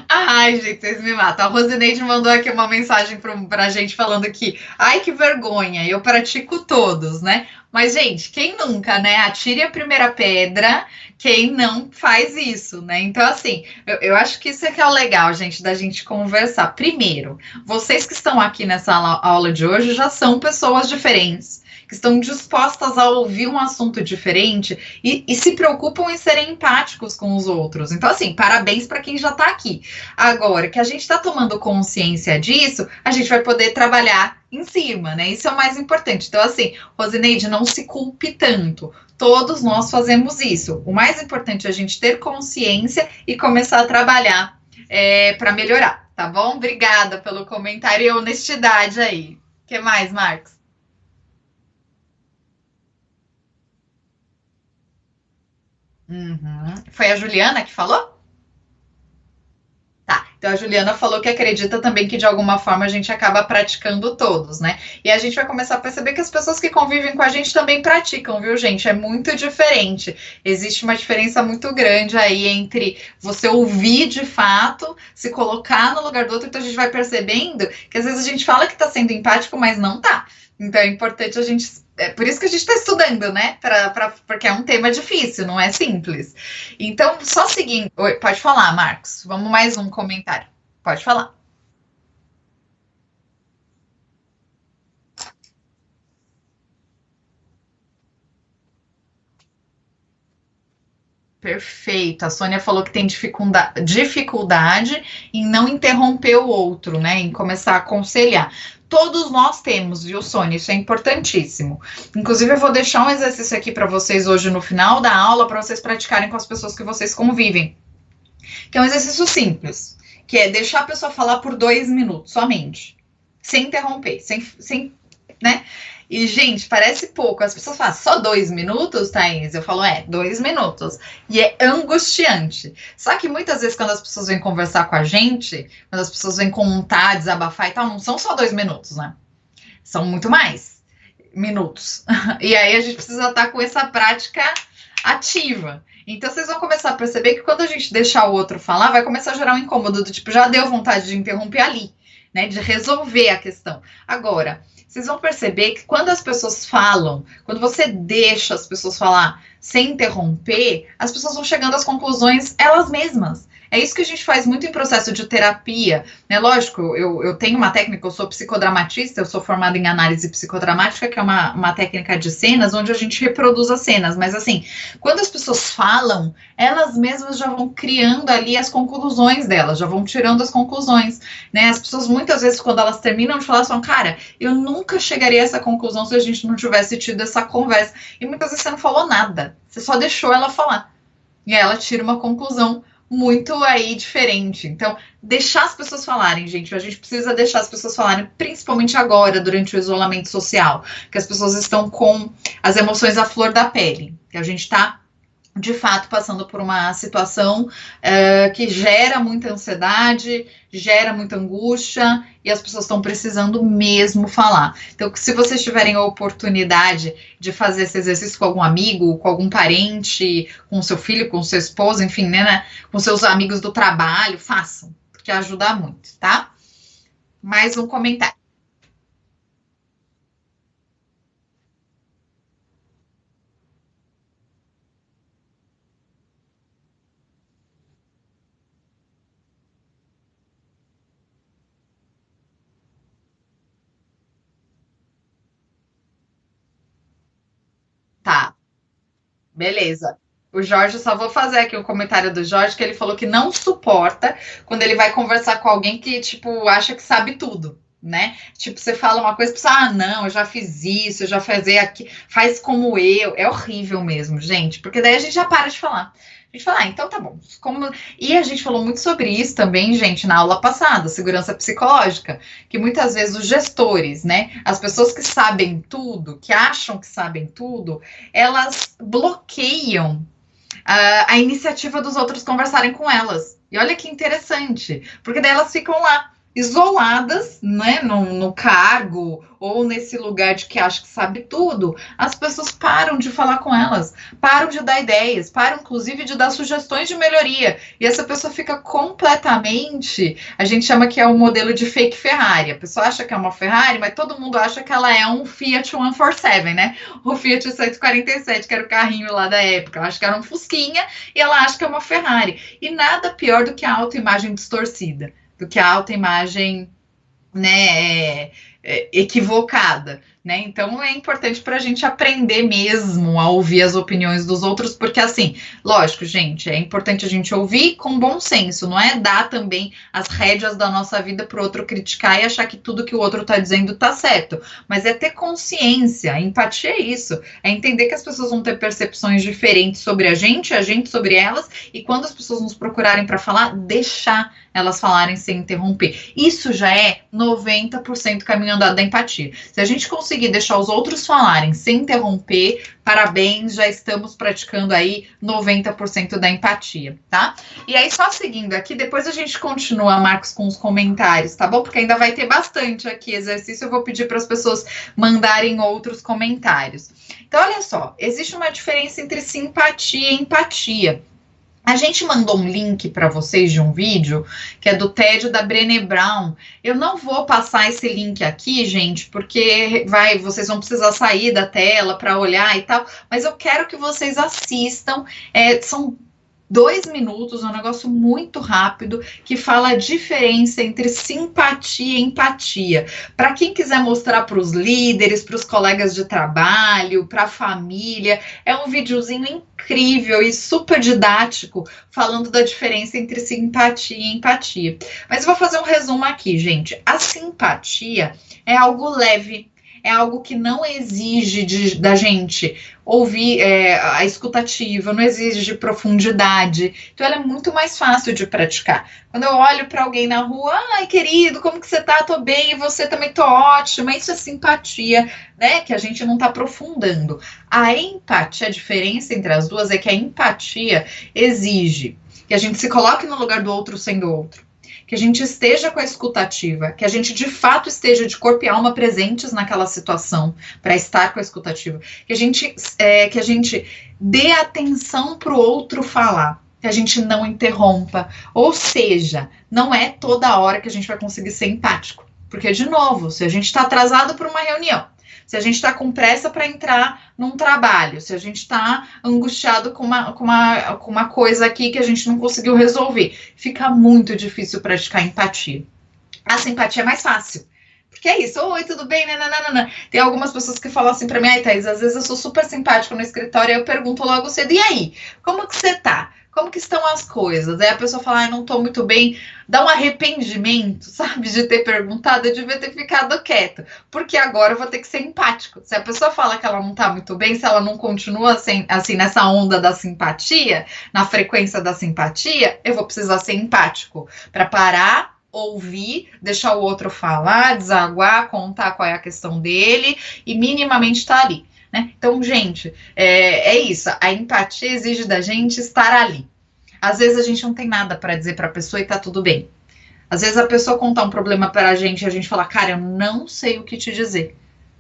B: Ai, gente, vocês me matam. A Rosineide mandou aqui uma mensagem pra gente falando que, ai, que vergonha, eu pratico todos, né? Mas, gente, quem nunca, né? Atire a primeira pedra, quem não faz isso, né? Então, assim, eu acho que isso é que é o legal, gente, da gente conversar. Primeiro, vocês que estão aqui nessa aula de hoje já são pessoas diferentes, que estão dispostas a ouvir um assunto diferente e se preocupam em serem empáticos com os outros. Então, assim, parabéns para quem já está aqui. Agora, que a gente está tomando consciência disso, a gente vai poder trabalhar em cima, né? Isso é o mais importante. Então, assim, Rosineide, não se culpe tanto. Todos nós fazemos isso. O mais importante é a gente ter consciência e começar a trabalhar para melhorar, tá bom? Obrigada pelo comentário e honestidade aí. O que mais, Marcos? Uhum. Foi a Juliana que falou? Tá, então a Juliana falou que acredita também que de alguma forma a gente acaba praticando todos, né? E a gente vai começar a perceber que as pessoas que convivem com a gente também praticam, viu, gente? É muito diferente. Existe uma diferença muito grande aí entre você ouvir de fato, se colocar no lugar do outro, então a gente vai percebendo que às vezes a gente fala que tá sendo empático, mas não tá. Então é importante a gente. É por isso que a gente está estudando, né? Porque é um tema difícil, não é simples. Então, só seguindo. Oi, pode falar, Marcos. Vamos mais um comentário. Pode falar. Perfeito. A Sônia falou que tem dificuldade em não interromper o outro, né? Em começar a aconselhar. Todos nós temos, viu, Sônia? Isso é importantíssimo. Inclusive, eu vou deixar um exercício aqui para vocês hoje no final da aula, para vocês praticarem com as pessoas que vocês convivem. Que é um exercício simples, que é deixar a pessoa falar por 2 minutos somente, sem interromper, sem, né? E, gente, parece pouco. As pessoas falam, só 2 minutos, Thaís? Eu falo, 2 minutos. E é angustiante. Só que muitas vezes, quando as pessoas vêm conversar com a gente, quando as pessoas vêm contar, desabafar e tal, não são só 2 minutos, né? São muito mais minutos. E aí a gente precisa estar com essa prática ativa. Então vocês vão começar a perceber que quando a gente deixar o outro falar, vai começar a gerar um incômodo do tipo, já deu vontade de interromper ali, né? De resolver a questão. Agora, vocês vão perceber que quando as pessoas falam, quando você deixa as pessoas falar sem interromper, as pessoas vão chegando às conclusões elas mesmas. É isso que a gente faz muito em processo de terapia, né? Lógico, eu tenho uma técnica, eu sou psicodramatista, eu sou formada em análise psicodramática, que é uma técnica de cenas, onde a gente reproduz as cenas, mas assim, quando as pessoas falam, elas mesmas já vão criando ali as conclusões delas, já vão tirando as conclusões, né? As pessoas muitas vezes, quando elas terminam de falar, falam, cara, eu nunca chegaria a essa conclusão se a gente não tivesse tido essa conversa. E muitas vezes você não falou nada, você só deixou ela falar. E aí ela tira uma conclusão muito aí diferente. Então, deixar as pessoas falarem, gente. A gente precisa deixar as pessoas falarem, principalmente agora, durante o isolamento social, que as pessoas estão com as emoções à flor da pele, que a gente está de fato passando por uma situação que gera muita ansiedade, gera muita angústia e as pessoas estão precisando mesmo falar. Então, se vocês tiverem a oportunidade de fazer esse exercício com algum amigo, com algum parente, com seu filho, com sua esposa, enfim, né, com seus amigos do trabalho, façam, porque ajuda muito, tá? Mais um comentário. Tá, beleza. O Jorge, só vou fazer aqui um comentário do Jorge, que ele falou que não suporta quando ele vai conversar com alguém que, tipo, acha que sabe tudo. né? Tipo, você fala uma coisa, pensa, ah, não, eu já fiz isso, eu já fazia aqui, faz como eu. É horrível mesmo, gente, porque daí a gente já para de falar. A gente fala, ah, então tá bom. E a gente falou muito sobre isso também, gente, na aula passada, segurança psicológica, que muitas vezes os gestores, né, as pessoas que sabem tudo, que acham que sabem tudo, elas bloqueiam a iniciativa dos outros conversarem com elas. E olha que interessante, porque daí elas ficam lá, isoladas, né, no cargo ou nesse lugar de que acha que sabe tudo. As pessoas param de falar com elas, param de dar ideias, param inclusive de dar sugestões de melhoria. E essa pessoa fica completamente, a gente chama que é o modelo de fake Ferrari. A pessoa acha que é uma Ferrari, mas todo mundo acha que ela é um Fiat 147, né? O Fiat 147, que era o carrinho lá da época. Eu acho que era um Fusquinha e ela acha que é uma Ferrari. E nada pior do que a autoimagem distorcida, do que a autoimagem, né, equivocada, né? Então é importante para a gente aprender mesmo a ouvir as opiniões dos outros, porque assim, lógico, gente, é importante a gente ouvir com bom senso, não é dar também as rédeas da nossa vida para o outro criticar e achar que tudo que o outro está dizendo está certo, mas é ter consciência, empatia é isso, é entender que as pessoas vão ter percepções diferentes sobre a gente sobre elas, e quando as pessoas nos procurarem para falar, deixar elas falarem sem interromper. Isso já é 90% caminho andado da empatia. Se a gente conseguir deixar os outros falarem sem interromper, parabéns, já estamos praticando aí 90% da empatia, tá? E aí, só seguindo aqui, depois a gente continua, Marcos, com os comentários, tá bom? Porque ainda vai ter bastante aqui exercício, eu vou pedir para as pessoas mandarem outros comentários. Então, olha só, existe uma diferença entre simpatia e empatia. A gente mandou um link para vocês de um vídeo que é do TED da Brené Brown. Eu não vou passar esse link aqui, gente, porque vocês vão precisar sair da tela para olhar e tal, mas eu quero que vocês assistam. São 2 minutos, é um negócio muito rápido que fala a diferença entre simpatia e empatia. Para quem quiser mostrar para os líderes, para os colegas de trabalho, para a família, é um videozinho incrível e super didático falando da diferença entre simpatia e empatia. Mas eu vou fazer um resumo aqui, gente. A simpatia é algo leve, é algo que não exige da gente ouvir a escutativa, não exige de profundidade. Então, ela é muito mais fácil de praticar. Quando eu olho para alguém na rua, ai, querido, como que você tá? Tô bem, e você também tô ótima. Isso é simpatia, né? Que a gente não tá aprofundando. A empatia, a diferença entre as duas é que a empatia exige que a gente se coloque no lugar do outro sendo outro, que a gente esteja com a escutativa, que a gente de fato esteja de corpo e alma presentes naquela situação para estar com a escutativa, que a gente dê atenção para o outro falar, que a gente não interrompa, ou seja, não é toda hora que a gente vai conseguir ser empático, porque de novo, se a gente está atrasado para uma reunião, se a gente está com pressa para entrar num trabalho, se a gente está angustiado com uma coisa aqui que a gente não conseguiu resolver, fica muito difícil praticar empatia. A simpatia é mais fácil. Porque é isso, oi, tudo bem? Nananana. Tem algumas pessoas que falam assim pra mim, ai, Thaís, às vezes eu sou super simpática no escritório, aí eu pergunto logo cedo, e aí, como que você tá? Como que estão as coisas? Aí a pessoa fala, ai, não tô muito bem, dá um arrependimento, sabe, de ter perguntado, eu devia ter ficado quieto, porque agora eu vou ter que ser empático. Se a pessoa fala que ela não tá muito bem, se ela não continua assim nessa onda da simpatia, na frequência da simpatia, eu vou precisar ser empático para parar, ouvir, deixar o outro falar, desaguar, contar qual é a questão dele e minimamente estar ali, né? Então, gente, é isso. A empatia exige da gente estar ali. Às vezes a gente não tem nada para dizer para a pessoa e tá tudo bem. Às vezes a pessoa contar um problema para a gente e a gente fala, cara, eu não sei o que te dizer.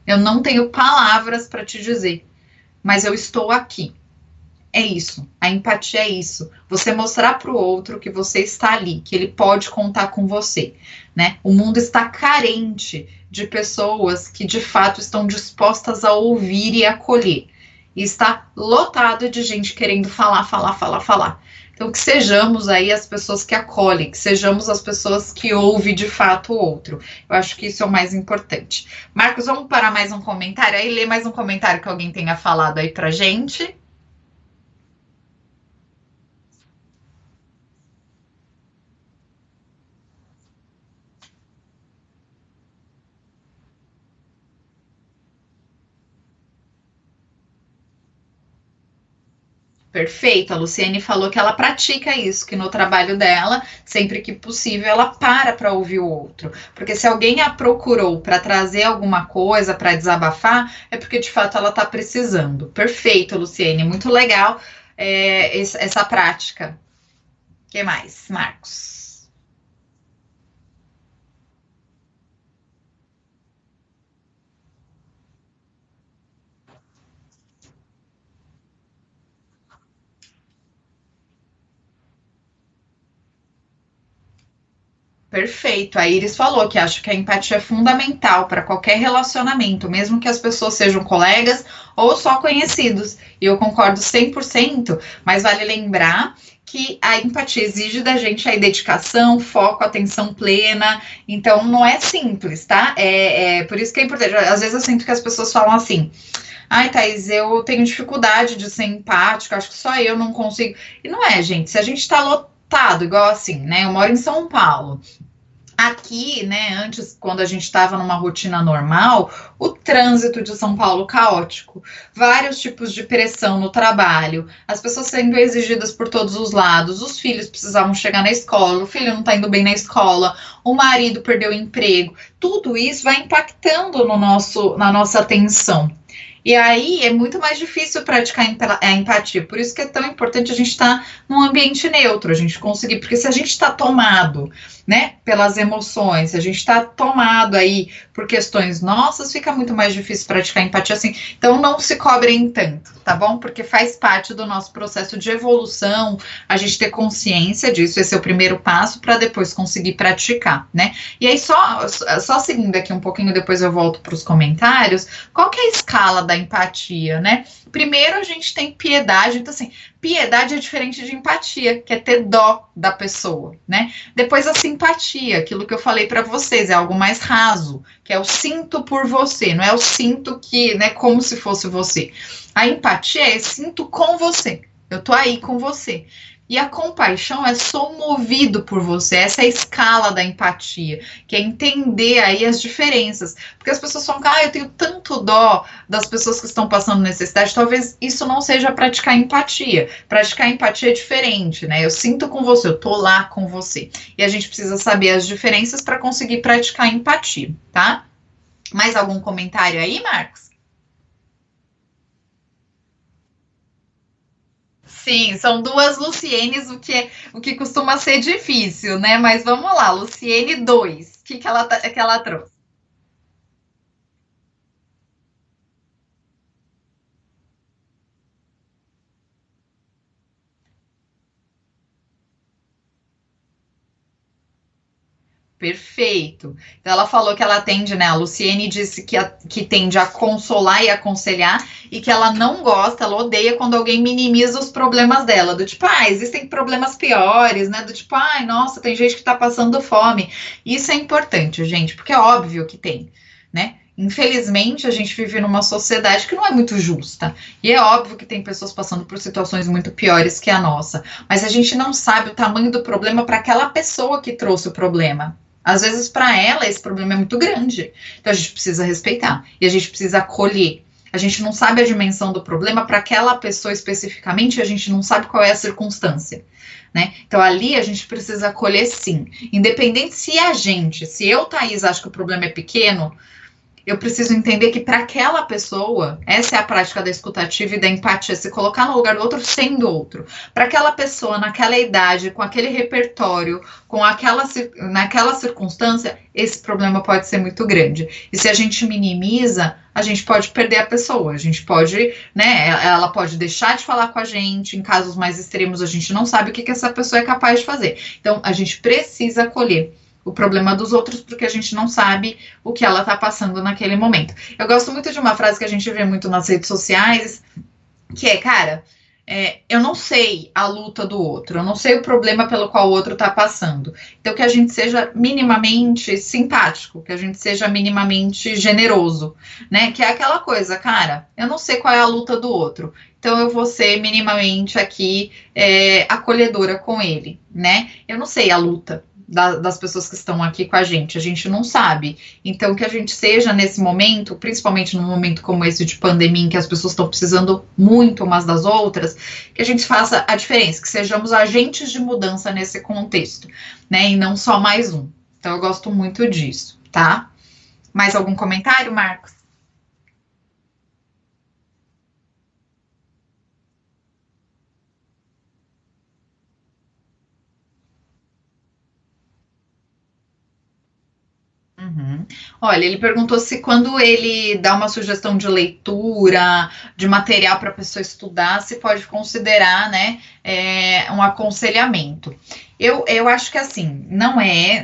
B: Eu não tenho palavras para te dizer, mas eu estou aqui. É isso, a empatia é isso. Você mostrar para o outro que você está ali, que ele pode contar com você, né? O mundo está carente de pessoas que de fato estão dispostas a ouvir e acolher. E está lotado de gente querendo falar. Então, que sejamos aí as pessoas que acolhem, que sejamos as pessoas que ouvem de fato o outro. Eu acho que isso é o mais importante. Marcos, vamos parar mais um comentário aí, ler mais um comentário que alguém tenha falado aí pra gente. Perfeito, a Luciene falou que ela pratica isso, que no trabalho dela, sempre que possível, ela para ouvir o outro. Porque se alguém a procurou para trazer alguma coisa, para desabafar, é porque de fato ela está precisando. Perfeito, Luciene, muito legal essa prática. O que mais, Marcos? Perfeito. A Iris falou que acho que a empatia é fundamental para qualquer relacionamento, mesmo que as pessoas sejam colegas ou só conhecidos. E eu concordo 100%, mas vale lembrar que a empatia exige da gente aí dedicação, foco, atenção plena. Então não é simples, tá? Por isso que é importante. Às vezes eu sinto que as pessoas falam assim: ai, Thaís, eu tenho dificuldade de ser empático, acho que só eu não consigo. E não é, gente. Se a gente tá lotado, igual assim, né? Eu moro em São Paulo. Aqui, né, antes, quando a gente estava numa rotina normal, o trânsito de São Paulo caótico, vários tipos de pressão no trabalho, as pessoas sendo exigidas por todos os lados, os filhos precisavam chegar na escola, o filho não está indo bem na escola, o marido perdeu o emprego, tudo isso vai impactando na nossa atenção. E aí é muito mais difícil praticar a empatia. Por isso que é tão importante a gente estar num ambiente neutro, a gente conseguir. Porque se a gente está tomado, né, pelas emoções, se a gente está tomado aí por questões nossas, fica muito mais difícil praticar empatia assim. Então não se cobrem tanto, tá bom? Porque faz parte do nosso processo de evolução, a gente ter consciência disso, esse é o primeiro passo para depois conseguir praticar, né? E aí só seguindo aqui um pouquinho, depois eu volto para os comentários. Qual que é a escala da empatia, né? Primeiro a gente tem piedade, então assim, piedade é diferente de empatia, que é ter dó da pessoa, né? Depois a simpatia, aquilo que eu falei para vocês, é algo mais raso, que é o sinto por você, não é o sinto que, né, como se fosse você. A empatia é sinto com você, eu tô aí com você. E a compaixão é sou movido por você, essa é a escala da empatia, que é entender aí as diferenças. Porque as pessoas falam, eu tenho tanto dó das pessoas que estão passando necessidade, talvez isso não seja praticar empatia. Praticar empatia é diferente, né? Eu sinto com você, eu tô lá com você. E a gente precisa saber as diferenças para conseguir praticar empatia, tá? Mais algum comentário aí, Marcos? Sim, são duas Lucienes, o que costuma ser difícil, né? Mas vamos lá, Luciene 2. O que ela trouxe? Perfeito. Então ela falou que ela tende, né? A Luciene disse que tende a consolar e aconselhar e que ela não gosta, ela odeia quando alguém minimiza os problemas dela. Do tipo, existem problemas piores, né? Do tipo, nossa, tem gente que tá passando fome. Isso é importante, gente, porque é óbvio que tem, né? Infelizmente, a gente vive numa sociedade que não é muito justa. E é óbvio que tem pessoas passando por situações muito piores que a nossa. Mas a gente não sabe o tamanho do problema para aquela pessoa que trouxe o problema. Às vezes, para ela, esse problema é muito grande. Então, a gente precisa respeitar. E a gente precisa acolher. A gente não sabe a dimensão do problema para aquela pessoa especificamente, a gente não sabe qual é a circunstância. Né? Então, ali a gente precisa acolher sim. Independente se eu, Thaís, acho que o problema é pequeno, eu preciso entender que para aquela pessoa, essa é a prática da escutativa e da empatia, se colocar no lugar do outro sendo outro. Para aquela pessoa, naquela idade, com aquele repertório, naquela circunstância, esse problema pode ser muito grande. E se a gente minimiza, a gente pode perder a pessoa. A gente pode, né? Ela pode deixar de falar com a gente. Em casos mais extremos, a gente não sabe o que essa pessoa é capaz de fazer. Então, a gente precisa acolher o problema dos outros, porque a gente não sabe o que ela tá passando naquele momento. Eu gosto muito de uma frase que a gente vê muito nas redes sociais, que é, cara, eu não sei a luta do outro, eu não sei o problema pelo qual o outro tá passando. Então, que a gente seja minimamente simpático, que a gente seja minimamente generoso, né? Que é aquela coisa, cara, eu não sei qual é a luta do outro, então eu vou ser minimamente aqui acolhedora com ele, né? Eu não sei a luta, das pessoas que estão aqui com a gente não sabe. Então, que a gente seja nesse momento, principalmente num momento como esse de pandemia, em que as pessoas estão precisando muito umas das outras, que a gente faça a diferença, que sejamos agentes de mudança nesse contexto, né? E não só mais um. Então, eu gosto muito disso, tá? Mais algum comentário, Marcos? Uhum. Olha, ele perguntou se quando ele dá uma sugestão de leitura, de material para a pessoa estudar, se pode considerar, né, um aconselhamento. Eu acho que assim, não é,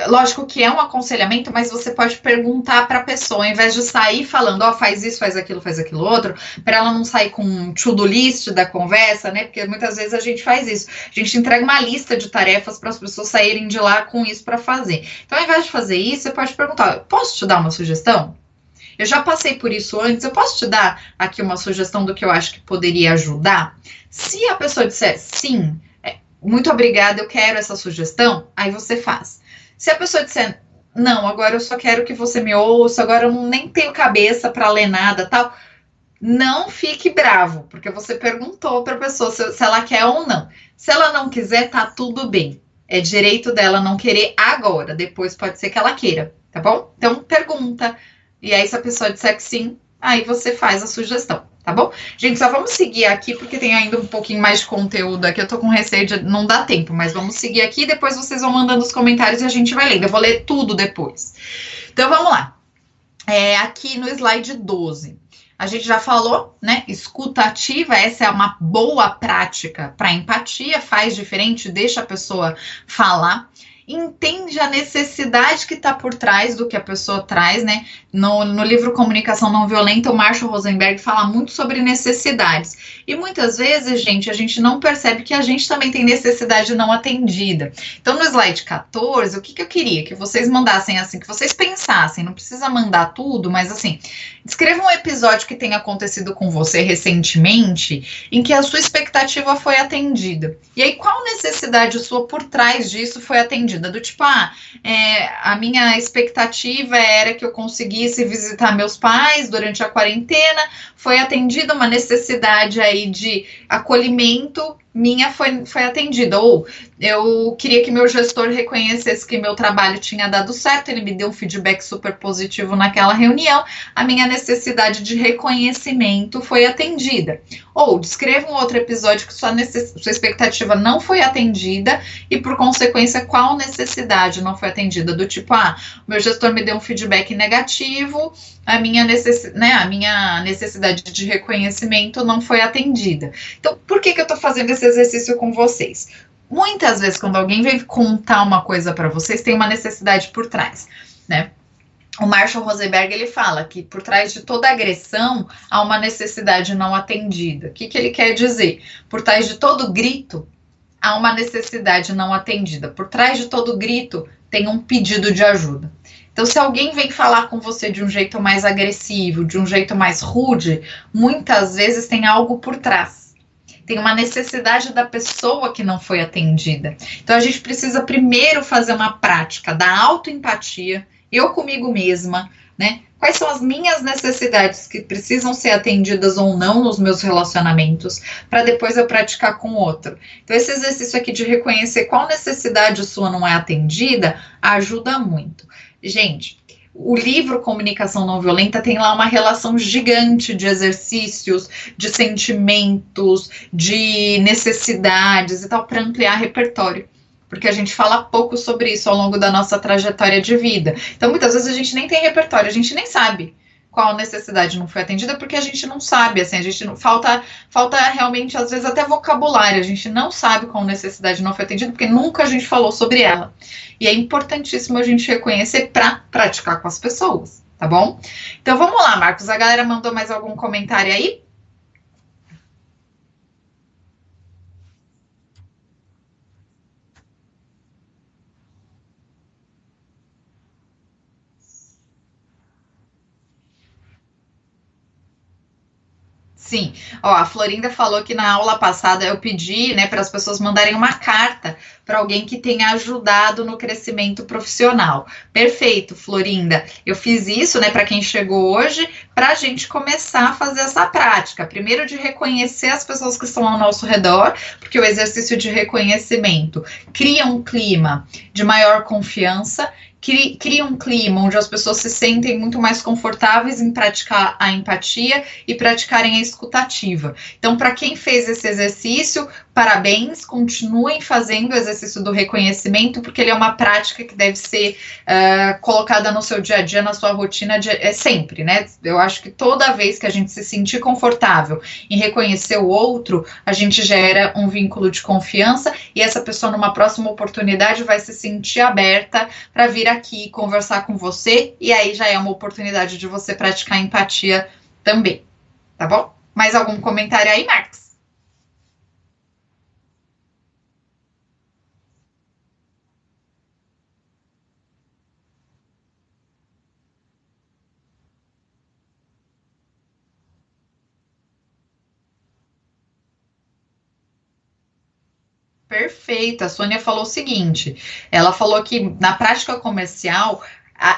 B: lógico que é um aconselhamento, mas você pode perguntar para a pessoa, ao invés de sair falando, ó, faz isso, faz aquilo outro, para ela não sair com um to-do list da conversa, né? Porque muitas vezes a gente faz isso. A gente entrega uma lista de tarefas para as pessoas saírem de lá com isso para fazer. Então, ao invés de fazer isso, você pode perguntar: posso te dar uma sugestão? Eu já passei por isso antes, eu posso te dar aqui uma sugestão do que eu acho que poderia ajudar? Se a pessoa disser sim, muito obrigada, eu quero essa sugestão, aí você faz. Se a pessoa disser não, agora eu só quero que você me ouça, agora eu nem tenho cabeça para ler nada, tal, não fique bravo, porque você perguntou para a pessoa se ela quer ou não. Se ela não quiser, tá tudo bem. É direito dela não querer agora, depois pode ser que ela queira, tá bom? Então pergunta. E aí, se a pessoa disser que sim, aí você faz a sugestão, tá bom? Gente, só vamos seguir aqui, porque tem ainda um pouquinho mais de conteúdo aqui. Eu tô com receio de não dar tempo, mas vamos seguir aqui. Depois vocês vão mandando os comentários e a gente vai lendo. Eu vou ler tudo depois. Então vamos lá. Aqui no slide 12. A gente já falou, né? Escuta ativa, essa é uma boa prática para empatia, faz diferente, deixa a pessoa falar. Entende a necessidade que está por trás do que a pessoa traz, né? No livro Comunicação Não Violenta, o Marshall Rosenberg fala muito sobre necessidades. E muitas vezes, gente, a gente não percebe que a gente também tem necessidade não atendida. Então, no slide 14, o que eu queria? Que vocês mandassem assim, que vocês pensassem, não precisa mandar tudo, mas assim, descreva um episódio que tenha acontecido com você recentemente em que a sua expectativa foi atendida. E aí, qual necessidade sua por trás disso foi atendida? Do tipo, a minha expectativa era que eu conseguisse visitar meus pais durante a quarentena, foi atendida uma necessidade aí de acolhimento, minha foi atendida. Ou eu queria que meu gestor reconhecesse que meu trabalho tinha dado certo, ele me deu um feedback super positivo naquela reunião, a minha necessidade de reconhecimento foi atendida. Ou descreva um outro episódio que sua expectativa não foi atendida e, por consequência, qual necessidade não foi atendida? Do tipo, meu gestor me deu um feedback negativo, a minha necessidade de reconhecimento não foi atendida. Então, por que eu estou fazendo esse exercício com vocês? Muitas vezes, quando alguém vem contar uma coisa para vocês, tem uma necessidade por trás, né? O Marshall Rosenberg, ele fala que por trás de toda agressão há uma necessidade não atendida. O que ele quer dizer? Por trás de todo grito há uma necessidade não atendida. Por trás de todo grito tem um pedido de ajuda. Então, se alguém vem falar com você de um jeito mais agressivo, de um jeito mais rude, muitas vezes tem algo por trás. Tem uma necessidade da pessoa que não foi atendida. Então, a gente precisa primeiro fazer uma prática da autoempatia, eu comigo mesma, né? Quais são as minhas necessidades que precisam ser atendidas ou não nos meus relacionamentos, para depois eu praticar com o outro. Então, esse exercício aqui de reconhecer qual necessidade sua não é atendida, ajuda muito. Gente, o livro Comunicação Não Violenta tem lá uma relação gigante de exercícios, de sentimentos, de necessidades e tal, para ampliar repertório. Porque a gente fala pouco sobre isso ao longo da nossa trajetória de vida. Então, muitas vezes a gente nem tem repertório, a gente nem sabe qual necessidade não foi atendida, porque a gente não sabe, assim, a gente não falta realmente, às vezes, até vocabulário, a gente não sabe qual necessidade não foi atendida, porque nunca a gente falou sobre ela. E é importantíssimo a gente reconhecer para praticar com as pessoas, tá bom? Então, vamos lá, Marcos, a galera mandou mais algum comentário aí? Sim, ó, a Florinda falou que na aula passada eu pedi, né, para as pessoas mandarem uma carta para alguém que tenha ajudado no crescimento profissional. Perfeito, Florinda. Eu fiz isso, né, para quem chegou hoje, para a gente começar a fazer essa prática. Primeiro, de reconhecer as pessoas que estão ao nosso redor, porque o exercício de reconhecimento cria um clima de maior confiança. Cria um clima onde as pessoas se sentem muito mais confortáveis em praticar a empatia e praticarem a escutativa. Então, para quem fez esse exercício, parabéns, continuem fazendo o exercício do reconhecimento, porque ele é uma prática que deve ser colocada no seu dia a dia, na sua rotina, sempre, né? Eu acho que toda vez que a gente se sentir confortável em reconhecer o outro, a gente gera um vínculo de confiança e essa pessoa, numa próxima oportunidade, vai se sentir aberta para vir aqui conversar com você, e aí já é uma oportunidade de você praticar empatia também, tá bom? Mais algum comentário aí, Marcos? Perfeito. A Sônia falou o seguinte: ela falou que na prática comercial,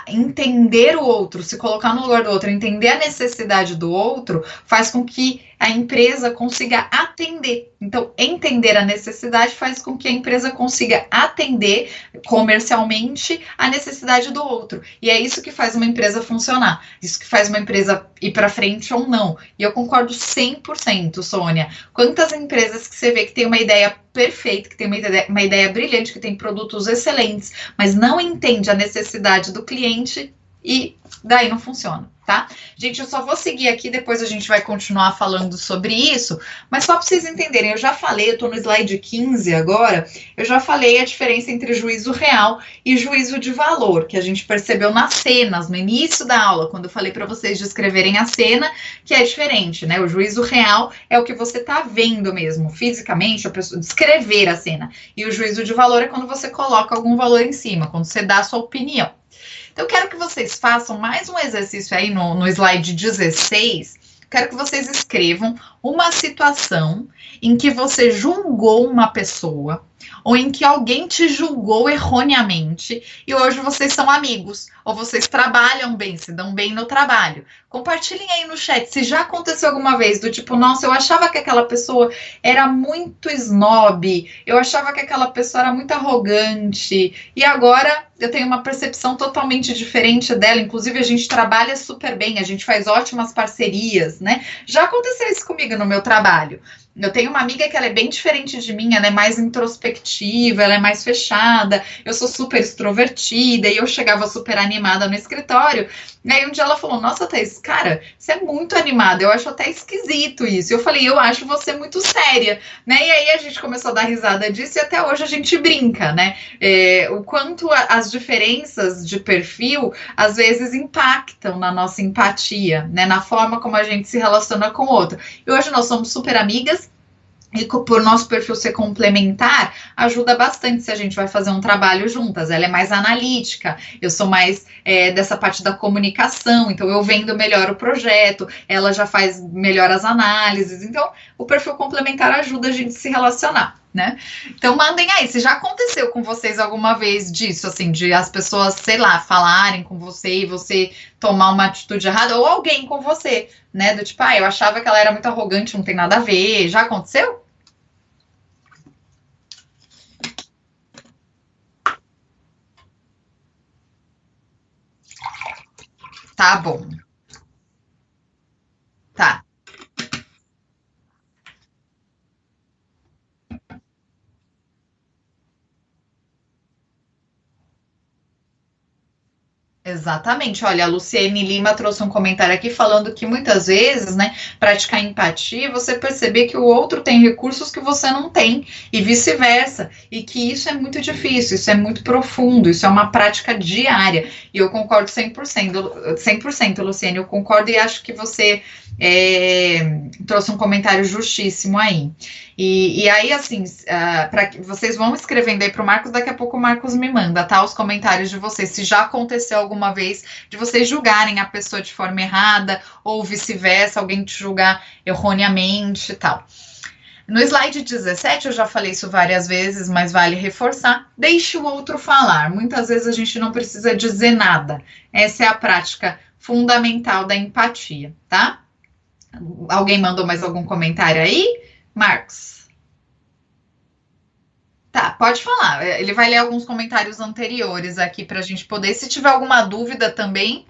B: entender o outro, se colocar no lugar do outro, entender a necessidade do outro, faz com que a empresa consiga atender. Então, entender a necessidade faz com que a empresa consiga atender comercialmente a necessidade do outro. E é isso que faz uma empresa funcionar. Isso que faz uma empresa ir para frente ou não. E eu concordo 100%, Sônia. Quantas empresas que você vê que tem uma ideia perfeita, que tem uma ideia brilhante, que tem produtos excelentes, mas não entende a necessidade do cliente e daí não funciona, tá? Gente, eu só vou seguir aqui, depois a gente vai continuar falando sobre isso, mas só para vocês entenderem, eu já falei, eu tô no slide 15 agora, eu já falei a diferença entre juízo real e juízo de valor, que a gente percebeu nas cenas, no início da aula, quando eu falei para vocês descreverem a cena, que é diferente, né? O juízo real é o que você tá vendo mesmo, fisicamente, a pessoa descrever a cena, e o juízo de valor é quando você coloca algum valor em cima, quando você dá a sua opinião. Então, eu quero que vocês façam mais um exercício aí no slide 16. Quero que vocês escrevam uma situação em que você julgou uma pessoa ou em que alguém te julgou erroneamente e hoje vocês são amigos ou vocês trabalham bem, se dão bem no trabalho. Compartilhem aí no chat se já aconteceu alguma vez do tipo, nossa, eu achava que aquela pessoa era muito snob, eu achava que aquela pessoa era muito arrogante e agora eu tenho uma percepção totalmente diferente dela, inclusive a gente trabalha super bem, a gente faz ótimas parcerias, né? Já aconteceu isso comigo no meu trabalho. Eu tenho uma amiga que ela é bem diferente de mim, ela é mais introspectiva, ela é mais fechada, eu sou super extrovertida e eu chegava super animada no escritório. E aí um dia ela falou, nossa, Thaís, cara, você é muito animada, eu acho até esquisito isso. E eu falei, eu acho você muito séria, né? E aí a gente começou a dar risada disso e até hoje a gente brinca, né? O quanto as diferenças de perfil às vezes impactam na nossa empatia, né? Na forma como a gente se relaciona com o outro. E hoje nós somos super amigas. E por nosso perfil ser complementar, ajuda bastante se a gente vai fazer um trabalho juntas. Ela é mais analítica, eu sou mais dessa parte da comunicação, então eu vendo melhor o projeto, ela já faz melhor as análises. Então, o perfil complementar ajuda a gente a se relacionar, né? Então, mandem aí, se já aconteceu com vocês alguma vez disso, assim, de as pessoas, sei lá, falarem com você e você tomar uma atitude errada, ou alguém com você, né? Do tipo, eu achava que ela era muito arrogante, não tem nada a ver. Já aconteceu? Tá bom. Tá. Exatamente. Olha, a Luciene Lima trouxe um comentário aqui falando que muitas vezes, né, praticar empatia, você perceber que o outro tem recursos que você não tem e vice-versa, e que isso é muito difícil, isso é muito profundo, isso é uma prática diária. E eu concordo 100%, 100%, Luciene, eu concordo e acho que você trouxe um comentário justíssimo aí. E aí, assim, vocês vão escrevendo aí para o Marcos, daqui a pouco o Marcos me manda, tá? Os comentários de vocês, se já aconteceu alguma vez de vocês julgarem a pessoa de forma errada, ou vice-versa, alguém te julgar erroneamente e tal. No slide 17, eu já falei isso várias vezes, mas vale reforçar. Deixe o outro falar. Muitas vezes a gente não precisa dizer nada. Essa é a prática fundamental da empatia, tá? Alguém mandou mais algum comentário aí? Marcos? Tá, pode falar. Ele vai ler alguns comentários anteriores aqui para a gente poder. Se tiver alguma dúvida também.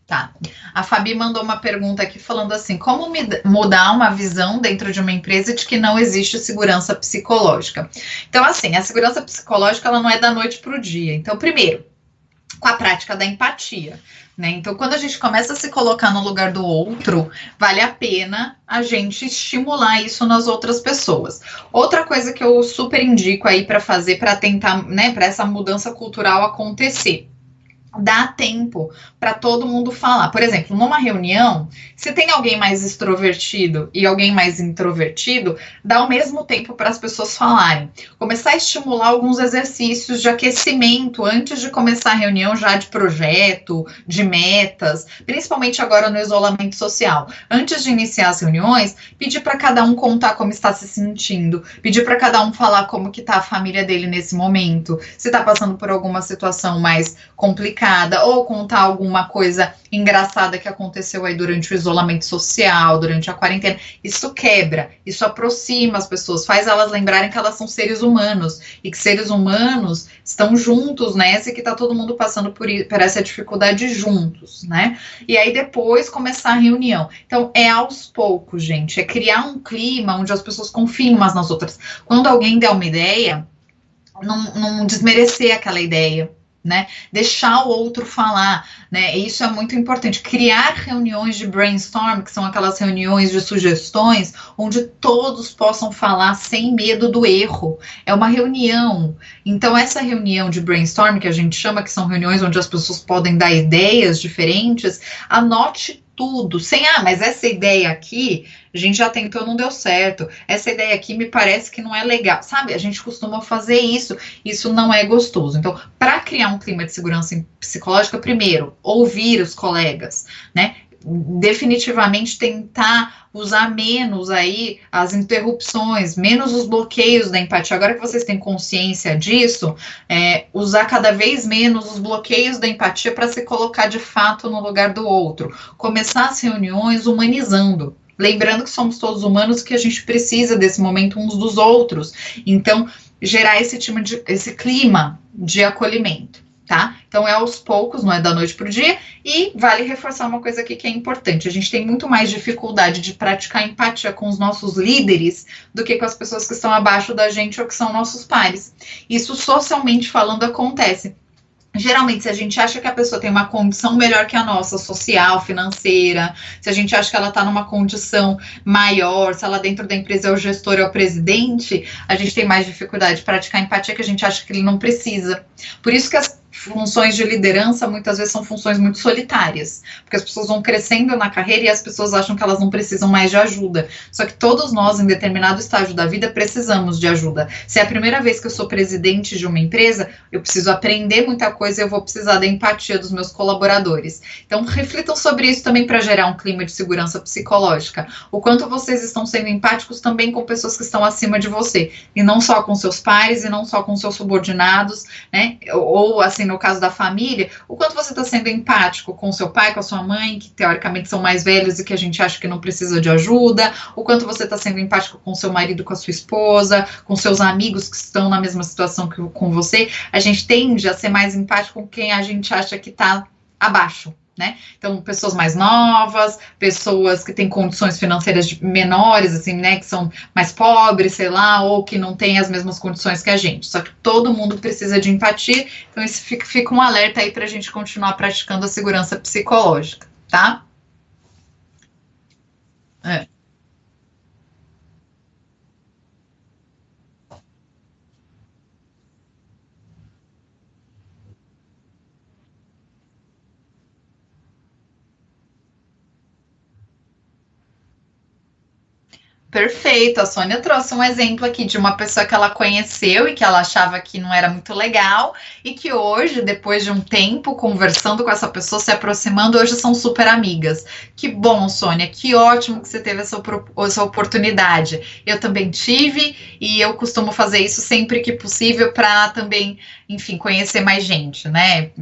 B: Tá. A Fabi mandou uma pergunta aqui falando assim: como mudar uma visão dentro de uma empresa de que não existe segurança psicológica? Então, assim, a segurança psicológica ela não é da noite para o dia. Então, primeiro, com a prática da empatia, né? Então, quando a gente começa a se colocar no lugar do outro, vale a pena a gente estimular isso nas outras pessoas. Outra coisa que eu super indico aí para fazer, para tentar, né, para essa mudança cultural acontecer. Dá tempo para todo mundo falar. Por exemplo, numa reunião, se tem alguém mais extrovertido e alguém mais introvertido, dá o mesmo tempo para as pessoas falarem. Começar a estimular alguns exercícios de aquecimento antes de começar a reunião já de projeto, de metas, principalmente agora no isolamento social. Antes de iniciar as reuniões, pedir para cada um contar como está se sentindo, pedir para cada um falar como que está a família dele nesse momento, se está passando por alguma situação mais complicada, ou contar alguma coisa engraçada que aconteceu aí durante o isolamento social, durante a quarentena. Isso quebra, isso aproxima as pessoas, faz elas lembrarem que elas são seres humanos e que seres humanos estão juntos nessa e que tá todo mundo passando por essa dificuldade juntos, né? E aí depois começar a reunião. Então é aos poucos, gente, é criar um clima onde as pessoas confiem umas nas outras. Quando alguém der uma ideia, não desmerecer aquela ideia, né? Deixar o outro falar, né? Isso é muito importante. Criar reuniões de brainstorm, que são aquelas reuniões de sugestões, onde todos possam falar sem medo do erro. É uma reunião. Então, essa reunião de brainstorm, que a gente chama, que são reuniões onde as pessoas podem dar ideias diferentes, anote tudo, sem, mas essa ideia aqui, a gente já tentou, não deu certo, essa ideia aqui me parece que não é legal, sabe? A gente costuma fazer isso não é gostoso. Então, para criar um clima de segurança psicológica, primeiro, ouvir os colegas, né? Definitivamente tentar usar menos aí as interrupções, menos os bloqueios da empatia. Agora que vocês têm consciência disso, usar cada vez menos os bloqueios da empatia para se colocar de fato no lugar do outro. Começar as reuniões humanizando. Lembrando que somos todos humanos, que a gente precisa desse momento uns dos outros. Então, gerar esse clima de acolhimento. Tá? Então é aos poucos, não é da noite para o dia, e vale reforçar uma coisa aqui que é importante: a gente tem muito mais dificuldade de praticar empatia com os nossos líderes do que com as pessoas que estão abaixo da gente ou que são nossos pares. Isso socialmente falando acontece. Geralmente, se a gente acha que a pessoa tem uma condição melhor que a nossa, social, financeira, se a gente acha que ela está numa condição maior, se ela dentro da empresa é o gestor, é o presidente, a gente tem mais dificuldade de praticar empatia, que a gente acha que ele não precisa. Por isso que as funções de liderança muitas vezes são funções muito solitárias, porque as pessoas vão crescendo na carreira e as pessoas acham que elas não precisam mais de ajuda. Só que todos nós, em determinado estágio da vida, precisamos de ajuda. Se é a primeira vez que eu sou presidente de uma empresa, eu preciso aprender muita coisa e eu vou precisar da empatia dos meus colaboradores. Então, reflitam sobre isso também para gerar um clima de segurança psicológica. O quanto vocês estão sendo empáticos também com pessoas que estão acima de você, e não só com seus pares, e não só com seus subordinados, né? Ou assim, no caso da família, o quanto você está sendo empático com seu pai, com a sua mãe, que teoricamente são mais velhos e que a gente acha que não precisa de ajuda, o quanto você está sendo empático com seu marido, com a sua esposa, com seus amigos que estão na mesma situação que com você. A gente tende a ser mais empático com quem a gente acha que está abaixo, né? Então, pessoas mais novas, pessoas que têm condições financeiras menores, assim, né, que são mais pobres, sei lá, ou que não têm as mesmas condições que a gente. Só que todo mundo precisa de empatia, então isso fica um alerta aí pra gente continuar praticando a segurança psicológica, tá? Perfeito, a Sônia trouxe um exemplo aqui de uma pessoa que ela conheceu e que ela achava que não era muito legal e que hoje, depois de um tempo conversando com essa pessoa, se aproximando, hoje são super amigas. Que bom, Sônia, que ótimo que você teve essa oportunidade. Eu também tive e eu costumo fazer isso sempre que possível para também, enfim, conhecer mais gente, né?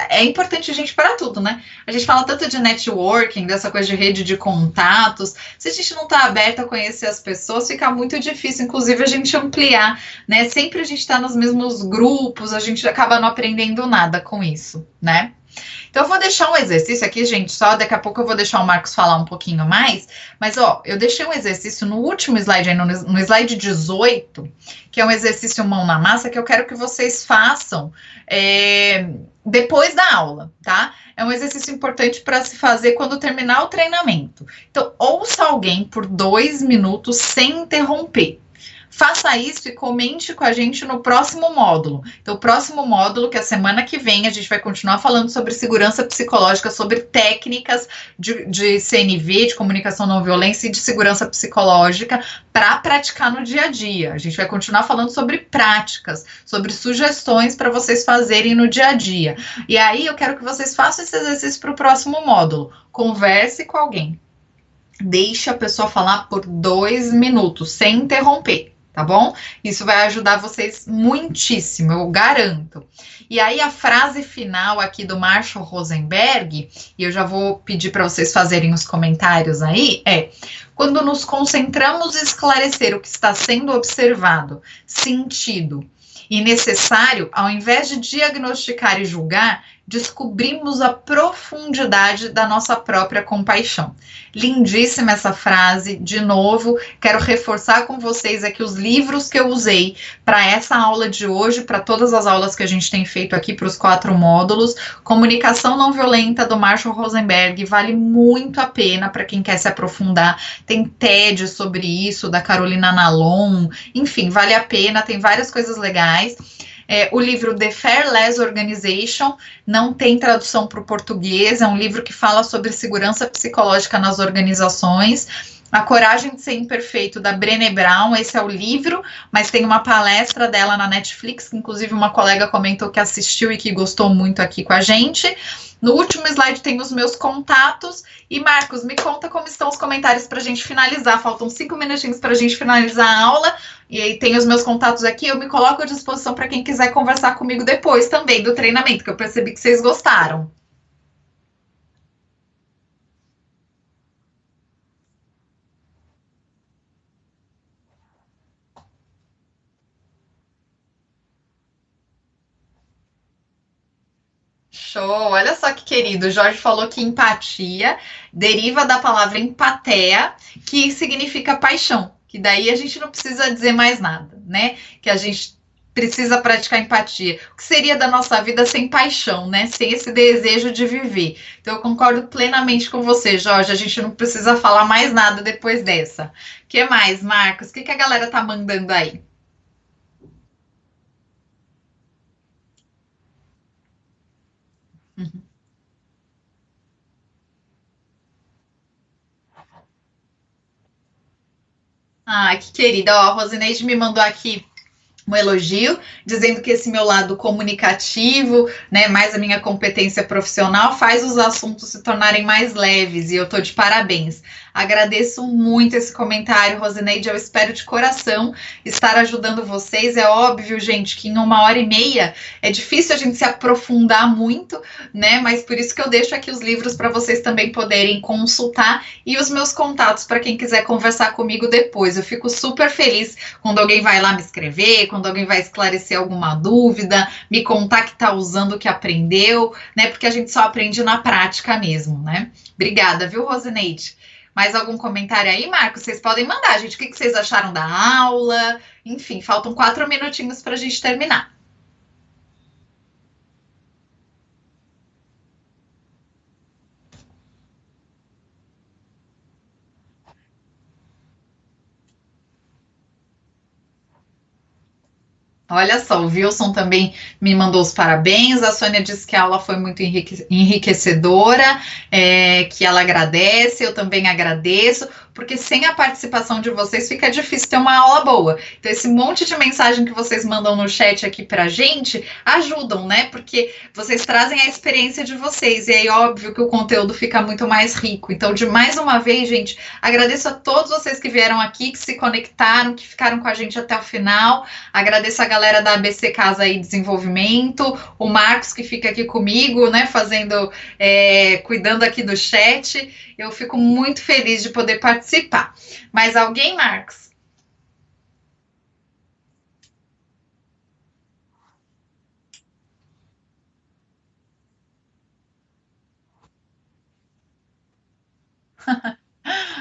B: É importante, gente, para tudo, né? A gente fala tanto de networking, dessa coisa de rede de contatos. Se a gente não está aberto a conhecer as pessoas, fica muito difícil, inclusive, a gente ampliar, né? Sempre a gente está nos mesmos grupos, a gente acaba não aprendendo nada com isso, né? Então, eu vou deixar um exercício aqui, gente, só daqui a pouco eu vou deixar o Marcos falar um pouquinho mais, mas, ó, eu deixei um exercício no último slide, aí no slide 18, que é um exercício mão na massa, que eu quero que vocês façam depois da aula, tá? É um exercício importante para se fazer quando terminar o treinamento. Então, ouça alguém por 2 minutos sem interromper. Faça isso e comente com a gente no próximo módulo. Então, o próximo módulo, que é a semana que vem, a gente vai continuar falando sobre segurança psicológica, sobre técnicas de CNV, de comunicação não violência e de segurança psicológica para praticar no dia a dia. A gente vai continuar falando sobre práticas, sobre sugestões para vocês fazerem no dia a dia. E aí, eu quero que vocês façam esse exercício para o próximo módulo. Converse com alguém. Deixe a pessoa falar por 2 minutos, sem interromper. Tá bom? Isso vai ajudar vocês muitíssimo, eu garanto. E aí a frase final aqui do Marshall Rosenberg, e eu já vou pedir para vocês fazerem os comentários aí, quando nos concentramos em esclarecer o que está sendo observado, sentido e necessário, ao invés de diagnosticar e julgar, descobrimos a profundidade da nossa própria compaixão. Lindíssima essa frase, de novo, quero reforçar com vocês aqui os livros que eu usei para essa aula de hoje, para todas as aulas que a gente tem feito aqui para os 4 módulos. Comunicação Não Violenta, do Marshall Rosenberg, vale muito a pena para quem quer se aprofundar. Tem TED sobre isso, da Carolina Nalon, enfim, vale a pena, tem várias coisas legais. O livro The Fearless Organization não tem tradução para o português, é um livro que fala sobre segurança psicológica nas organizações. A Coragem de Ser Imperfeito, da Brené Brown, esse é o livro, mas tem uma palestra dela na Netflix, que inclusive uma colega comentou que assistiu e que gostou muito aqui com a gente. No último slide tem os meus contatos. E, Marcos, me conta como estão os comentários para a gente finalizar. Faltam 5 minutinhos para a gente finalizar a aula. E aí tem os meus contatos aqui. Eu me coloco à disposição para quem quiser conversar comigo depois também do treinamento, que eu percebi que vocês gostaram. Show, olha só que querido, o Jorge falou que empatia deriva da palavra empatia, que significa paixão, que daí a gente não precisa dizer mais nada, né? Que a gente precisa praticar empatia. O que seria da nossa vida sem paixão, né? Sem esse desejo de viver. Então eu concordo plenamente com você, Jorge, a gente não precisa falar mais nada depois dessa. O que mais, Marcos? O que a galera tá mandando aí? Uhum. Ah, que querida. Ó, a Rosineide me mandou aqui um elogio, dizendo que esse meu lado comunicativo, né, mais a minha competência profissional, faz os assuntos se tornarem mais leves, e eu tô de parabéns. Agradeço muito esse comentário, Rosineide, eu espero de coração estar ajudando vocês. É óbvio, gente, que em 1h30 é difícil a gente se aprofundar muito, né, mas por isso que eu deixo aqui os livros para vocês também poderem consultar e os meus contatos para quem quiser conversar comigo depois. Eu fico super feliz quando alguém vai lá me escrever, quando alguém vai esclarecer alguma dúvida, me contar que está usando o que aprendeu, né? Porque a gente só aprende na prática mesmo, né? Obrigada, viu, Rosineide? Mais algum comentário aí, Marcos? Vocês podem mandar, gente. O que vocês acharam da aula? Enfim, faltam 4 minutinhos para a gente terminar. Olha só, o Wilson também me mandou os parabéns, a Sônia disse que a aula foi muito enriquecedora, que ela agradece, eu também agradeço. porque sem a participação de vocês fica difícil ter uma aula boa. Então, esse monte de mensagem que vocês mandam no chat aqui pra gente ajudam, né? Porque vocês trazem a experiência de vocês, e aí, óbvio que o conteúdo fica muito mais rico. Então, de mais uma vez, gente, agradeço a todos vocês que vieram aqui, que se conectaram, que ficaram com a gente até o final. Agradeço a galera da ABC Casa e Desenvolvimento, o Marcos que fica aqui comigo, né, cuidando aqui do chat. Eu fico muito feliz de poder participar. Mais alguém, Marcos?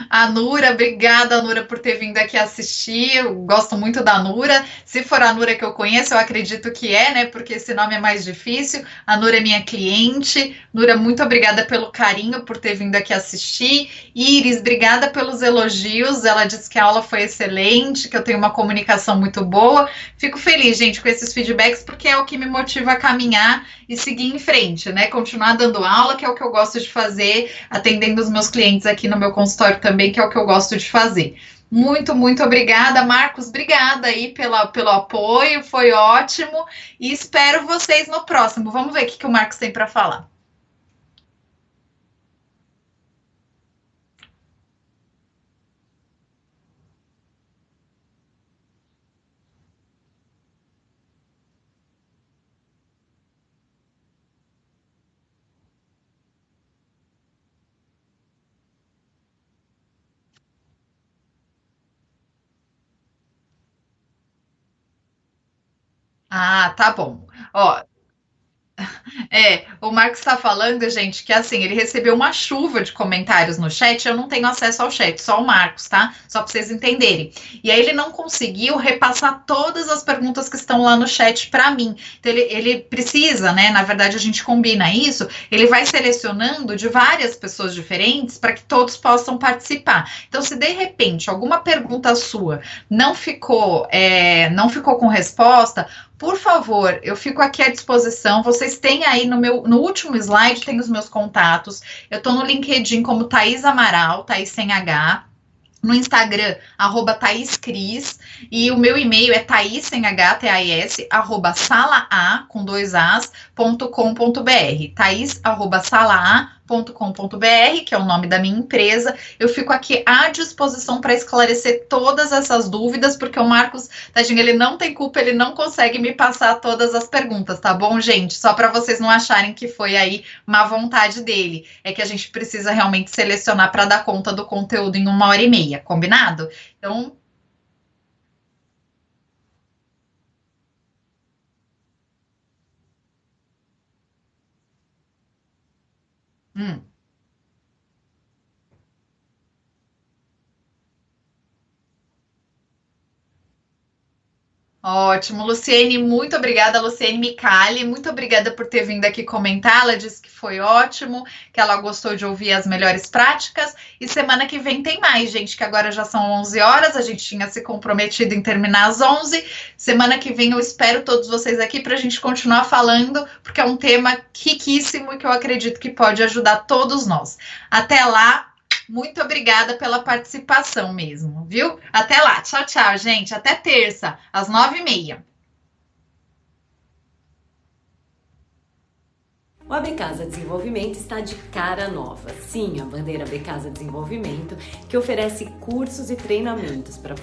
B: A Nura, obrigada, Nura, por ter vindo aqui assistir. Eu gosto muito da Nura. Se for a Nura que eu conheço, eu acredito que é, né? Porque esse nome é mais difícil. A Nura é minha cliente. Nura, muito obrigada pelo carinho, por ter vindo aqui assistir. Iris, obrigada pelos elogios. Ela disse que a aula foi excelente, que eu tenho uma comunicação muito boa. Fico feliz, gente, com esses feedbacks, porque é o que me motiva a caminhar e seguir em frente, né? Continuar dando aula, que é o que eu gosto de fazer, atendendo os meus clientes aqui no meu consultório também, que é o que eu gosto de fazer. Muito, muito obrigada, Marcos. Obrigada aí pelo apoio, foi ótimo. E espero vocês no próximo. Vamos ver o que o Marcos tem para falar. Ah, tá bom. Ó, o Marcos está falando, gente, que assim, ele recebeu uma chuva de comentários no chat, eu não tenho acesso ao chat, só o Marcos, tá? Só para vocês entenderem. E aí ele não conseguiu repassar todas as perguntas que estão lá no chat para mim. Então ele precisa, né? Na verdade, a gente combina isso, ele vai selecionando de várias pessoas diferentes para que todos possam participar. Então, se de repente alguma pergunta sua não ficou com resposta, por favor, eu fico aqui à disposição. Vocês têm aí no último slide, tem os meus contatos. Eu estou no LinkedIn como Thaís Amaral, Thaís sem H. No Instagram, @Thaís Cris. E o meu e-mail é Thaís sem H, T-A-I-S, @sala-a, com 2 As, .com.br. Thaís, @sala-a.com.br, que é o nome da minha empresa. Eu fico aqui à disposição para esclarecer todas essas dúvidas, porque o Marcos, tadinho, ele não tem culpa, ele não consegue me passar todas as perguntas, tá bom, gente? Só para vocês não acharem que foi aí má vontade dele. É que a gente precisa realmente selecionar para dar conta do conteúdo em 1h30, combinado? Então, hum. Ótimo, Luciene, muito obrigada, Luciene Micali, muito obrigada por ter vindo aqui comentar. Ela disse que foi ótimo, que ela gostou de ouvir as melhores práticas. E semana que vem tem mais, gente, que agora já são 11 horas, a gente tinha se comprometido em terminar às 11. Semana que vem eu espero todos vocês aqui para a gente continuar falando, porque é um tema riquíssimo e que eu acredito que pode ajudar todos nós. Até lá. Muito obrigada pela participação mesmo, viu? Até lá. Tchau, tchau, gente. Até terça, às 9h30.
A: O AB Casa Desenvolvimento está de cara nova. Sim, a bandeira AB Casa Desenvolvimento, que oferece cursos e treinamentos para